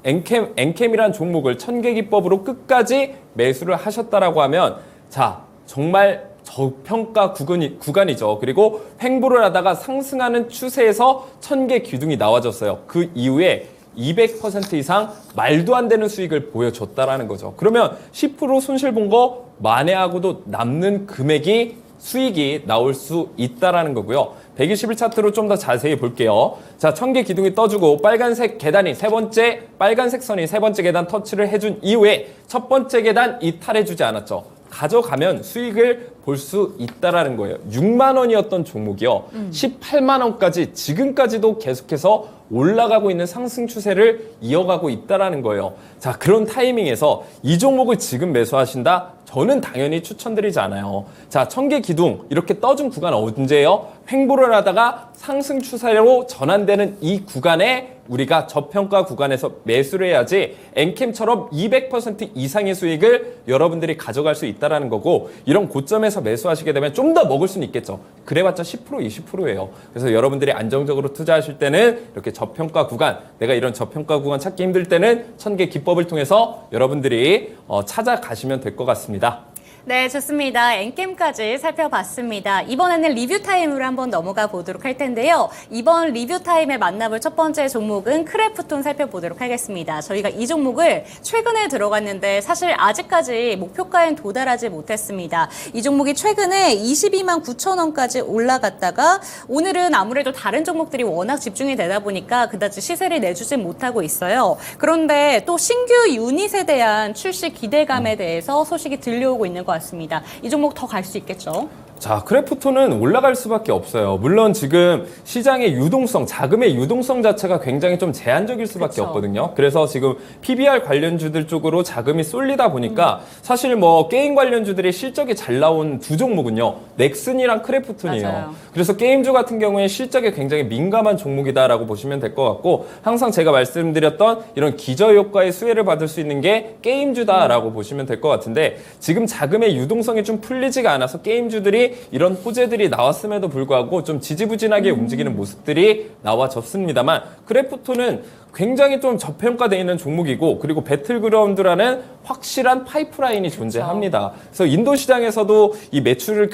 Speaker 3: 엔캠이라는 종목을 1000개 기법으로 끝까지 매수를 하셨다라고 하면 자, 정말 저평가 구간이죠. 그리고 횡보를 하다가 상승하는 추세에서 1000개 기둥이 나와졌어요. 그 이후에 200% 이상 말도 안 되는 수익을 보여줬다라는 거죠. 그러면 10% 손실 본 거 만회하고도 남는 금액이 수익이 나올 수 있다라는 거고요. 121 차트로 좀 더 자세히 볼게요. 자, 1000개 기둥이 떠주고 빨간색 계단이 세 번째, 빨간색 선이 세 번째 계단 터치를 해준 이후에 첫 번째 계단 이탈해주지 않았죠. 가져가면 수익을 볼 수 있다라는 거예요. 6만 원이었던 종목이요. 18만 원까지 지금까지도 계속해서 올라가고 있는 상승 추세를 이어가고 있다라는 거예요. 자, 그런 타이밍에서 이 종목을 지금 매수하신다? 저는 당연히 추천드리지 않아요. 자, 1000개 기둥 이렇게 떠준 구간 언제예요? 횡보를 하다가 상승 추세로 전환되는 이 구간에 우리가 저평가 구간에서 매수를 해야지 엔캠처럼 200% 이상의 수익을 여러분들이 가져갈 수 있다는 거고 이런 고점에서 매수하시게 되면 좀 더 먹을 수는 있겠죠. 그래봤자 10% 20%예요. 그래서 여러분들이 안정적으로 투자하실 때는 이렇게 저평가 구간 내가 이런 저평가 구간 찾기 힘들 때는 1000개 기법을 통해서 여러분들이 찾아가시면 될 것 같습니다.
Speaker 1: 네, 좋습니다. 엔캠까지 살펴봤습니다. 이번에는 리뷰 타임으로 한번 넘어가 보도록 할 텐데요. 이번 리뷰 타임에 만나볼 첫 번째 종목은 크래프톤 살펴보도록 하겠습니다. 저희가 이 종목을 최근에 들어갔는데 사실 아직까지 목표가엔 도달하지 못했습니다. 이 종목이 최근에 22만 9천 원까지 올라갔다가 오늘은 아무래도 다른 종목들이 워낙 집중이 되다 보니까 그다지 시세를 내주지 못하고 있어요. 그런데 또 신규 유닛에 대한 출시 기대감에 대해서 소식이 들려오고 있는 것 같습니다. 이 종목 더 갈 수 있겠죠?
Speaker 3: 자, 크래프톤은 올라갈 수밖에 없어요. 물론 지금 시장의 유동성, 자금의 유동성 자체가 굉장히 좀 제한적일 수밖에
Speaker 1: 그쵸.
Speaker 3: 없거든요. 그래서 지금 PBR 관련주들 쪽으로 자금이 쏠리다 보니까 사실 뭐 게임 관련주들이 실적이 잘 나온 두 종목은요. 넥슨이랑 크래프톤이에요.
Speaker 1: 맞아요.
Speaker 3: 그래서 게임주 같은 경우에 실적에 굉장히 민감한 종목이다라고 보시면 될 것 같고 항상 제가 말씀드렸던 이런 기저효과의 수혜를 받을 수 있는 게 게임주다라고 보시면 될 것 같은데 지금 자금의 유동성이 좀 풀리지가 않아서 게임주들이 이런 호재들이 나왔음에도 불구하고 좀 지지부진하게 움직이는 모습들이 나와졌습니다만 크래프톤은 굉장히 좀 저평가되어 있는 종목이고 그리고 배틀그라운드라는 확실한 파이프라인이 존재합니다. 그래서 인도 시장에서도 이 매출이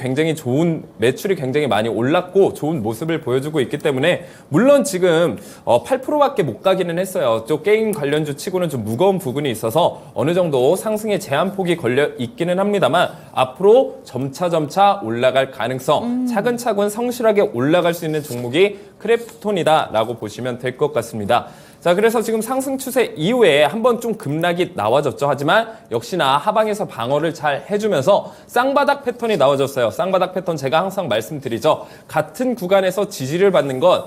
Speaker 3: 굉장히 많이 올랐고 좋은 모습을 보여주고 있기 때문에 물론 지금 8%밖에 못 가기는 했어요. 또 게임 관련주 치고는 좀 무거운 부분이 있어서 어느 정도 상승의 제한폭이 걸려 있기는 합니다만 앞으로 점차 올라갈 가능성 차근차근 성실하게 올라갈 수 있는 종목이 크래프톤이다라고 보시면 될 것 같습니다. 자, 그래서 지금 상승 추세 이후에 한번 좀 급락이 나와졌죠. 하지만 역시나 하방에서 방어를 잘 해주면서 쌍바닥 패턴이 나와졌어요. 쌍바닥 패턴 제가 항상 말씀드리죠. 같은 구간에서 지지를 받는 건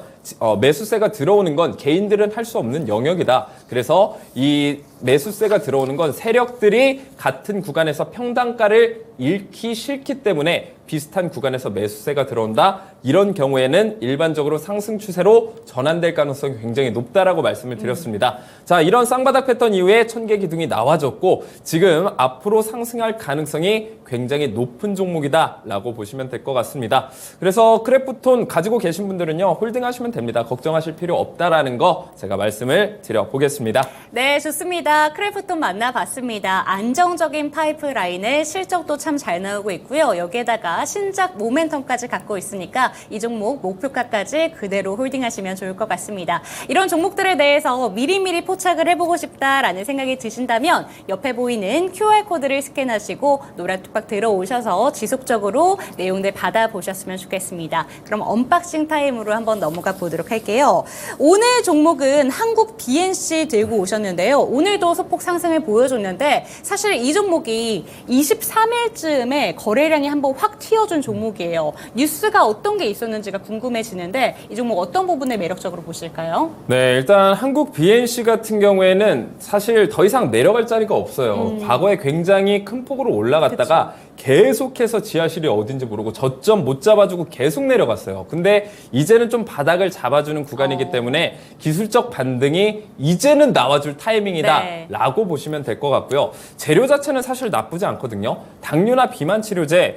Speaker 3: 매수세가 들어오는 건 개인들은 할 수 없는 영역이다. 그래서 이 매수세가 들어오는 건 세력들이 같은 구간에서 평단가를 잃기 싫기 때문에 비슷한 구간에서 매수세가 들어온다. 이런 경우에는 일반적으로 상승 추세로 전환될 가능성이 굉장히 높다라고 말씀을 드렸습니다. 자, 이런 쌍바닥 패턴 이후에 1000개 기둥이 나와졌고 지금 앞으로 상승할 가능성이 굉장히 높은 종목이다라고 보시면 될 것 같습니다. 그래서 크래프톤 가지고 계신 분들은요, 홀딩하시면 됩니다. 걱정하실 필요 없다라는 거 제가 말씀을 드려보겠습니다.
Speaker 1: 네, 좋습니다. 크래프톤 만나봤습니다. 안정적인 파이프라인에 실적도 참 잘 나오고 있고요. 여기에다가 신작 모멘텀까지 갖고 있으니까 이 종목 목표가까지 그대로 홀딩하시면 좋을 것 같습니다. 이런 종목들에 대해서 미리미리 포착을 해보고 싶다라는 생각이 드신다면 옆에 보이는 QR코드를 스캔하시고 노란톡박 들어오셔서 지속적으로 내용들 받아보셨으면 좋겠습니다. 그럼 언박싱 타임으로 한번 넘어가 보도록 할게요. 오늘 종목은 한국 BNC 들고 오셨는데요. 오늘도 소폭 상승을 보여줬는데 사실 이 종목이 23일쯤에 거래량이 한번 확 튀어준 종목이에요. 뉴스가 어떤 게 있었는지가 궁금해지는데 이 종목 어떤 부분을 매력적으로 보실까요?
Speaker 3: 네, 일단 한국 BNC 같은 경우에는 사실 더 이상 내려갈 자리가 없어요. 과거에 굉장히 큰 폭으로 올라갔다가 계속해서 지하실이 어딘지 모르고 저점 못 잡아주고 계속 내려갔어요. 근데 이제는 좀 바닥을 잡아주는 구간이기 때문에 기술적 반등이 이제는 나와줄 타이밍이다 라고 보시면 될 것 같고요. 재료 자체는 사실 나쁘지 않거든요. 당뇨나 비만 치료제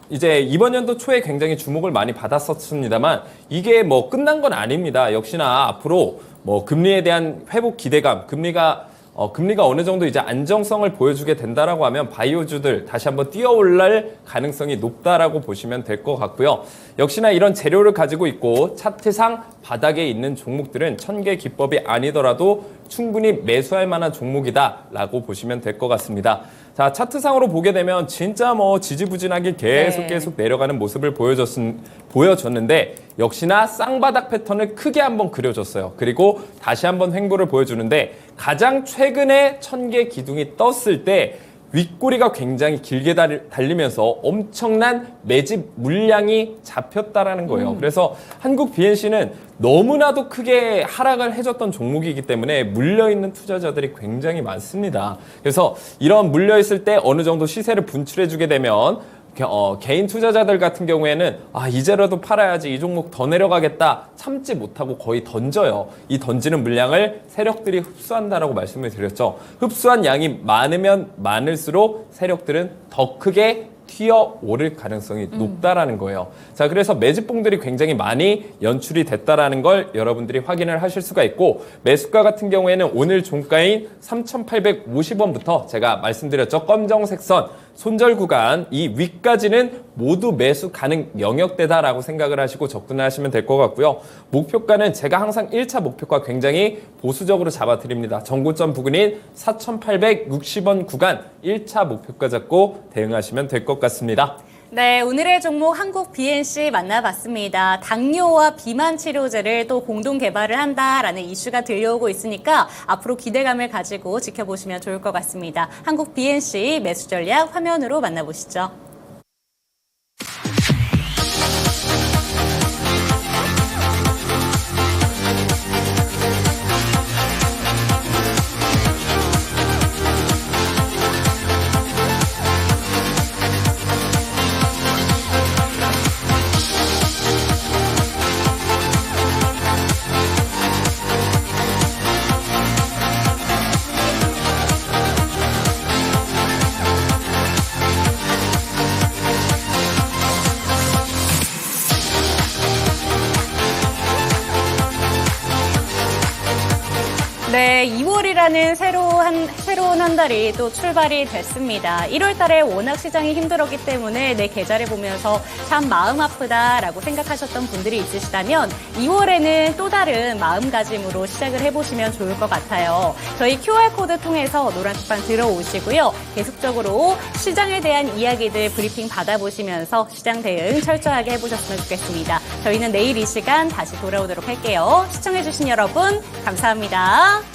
Speaker 3: 이제 이번 연도 초에 굉장히 주목을 많이 받았었습니다만 이게 뭐 끝난 건 아닙니다. 역시나 앞으로 뭐 금리에 대한 회복 기대감, 금리가 어느 정도 이제 안정성을 보여주게 된다라고 하면 바이오주들 다시 한번 뛰어올랄 가능성이 높다라고 보시면 될 것 같고요. 역시나 이런 재료를 가지고 있고 차트상 바닥에 있는 종목들은 1000개 기법이 아니더라도 충분히 매수할 만한 종목이다라고 보시면 될 것 같습니다. 자, 차트상으로 보게 되면 진짜 뭐 지지부진하게 계속 내려가는 모습을 보여줬는데 역시나 쌍바닥 패턴을 크게 한번 그려줬어요. 그리고 다시 한번 횡보를 보여주는데 가장 최근에 1000개 기둥이 떴을 때 윗꼬리가 굉장히 길게 달리면서 엄청난 매집 물량이 잡혔다라는 거예요. 그래서 한국 BNC는 너무나도 크게 하락을 해줬던 종목이기 때문에 물려있는 투자자들이 굉장히 많습니다. 그래서 이런 물려있을 때 어느 정도 시세를 분출해주게 되면 개인 투자자들 같은 경우에는 이제라도 팔아야지, 이 종목 더 내려가겠다 참지 못하고 거의 던져요. 이 던지는 물량을 세력들이 흡수한다라고 말씀을 드렸죠. 흡수한 양이 많으면 많을수록 세력들은 더 크게 튀어오를 가능성이 높다라는 거예요. 자, 그래서 매집봉들이 굉장히 많이 연출이 됐다라는 걸 여러분들이 확인을 하실 수가 있고, 매수가 같은 경우에는 오늘 종가인 3,850원부터 제가 말씀드렸죠. 검정색 선 손절 구간 이 위까지는 모두 매수 가능 영역대다라고 생각을 하시고 접근을 하시면 될 것 같고요. 목표가는 제가 항상 1차 목표가 굉장히 보수적으로 잡아드립니다. 전고점 부근인 4,860원 구간 1차 목표가 잡고 대응하시면 될 것 같습니다.
Speaker 1: 네, 오늘의 종목 한국 BNC 만나봤습니다. 당뇨와 비만 치료제를 또 공동 개발을 한다라는 이슈가 들려오고 있으니까 앞으로 기대감을 가지고 지켜보시면 좋을 것 같습니다. 한국 BNC 매수 전략 화면으로 만나보시죠. 네, 2월이라는 새로운 한 달이 또 출발이 됐습니다. 1월 달에 워낙 시장이 힘들었기 때문에 내 계좌를 보면서 참 마음 아프다라고 생각하셨던 분들이 있으시다면 2월에는 또 다른 마음가짐으로 시작을 해보시면 좋을 것 같아요. 저희 QR코드 통해서 노란식판 들어오시고요. 계속적으로 시장에 대한 이야기들 브리핑 받아보시면서 시장 대응 철저하게 해보셨으면 좋겠습니다. 저희는 내일 이 시간 다시 돌아오도록 할게요. 시청해주신 여러분 감사합니다.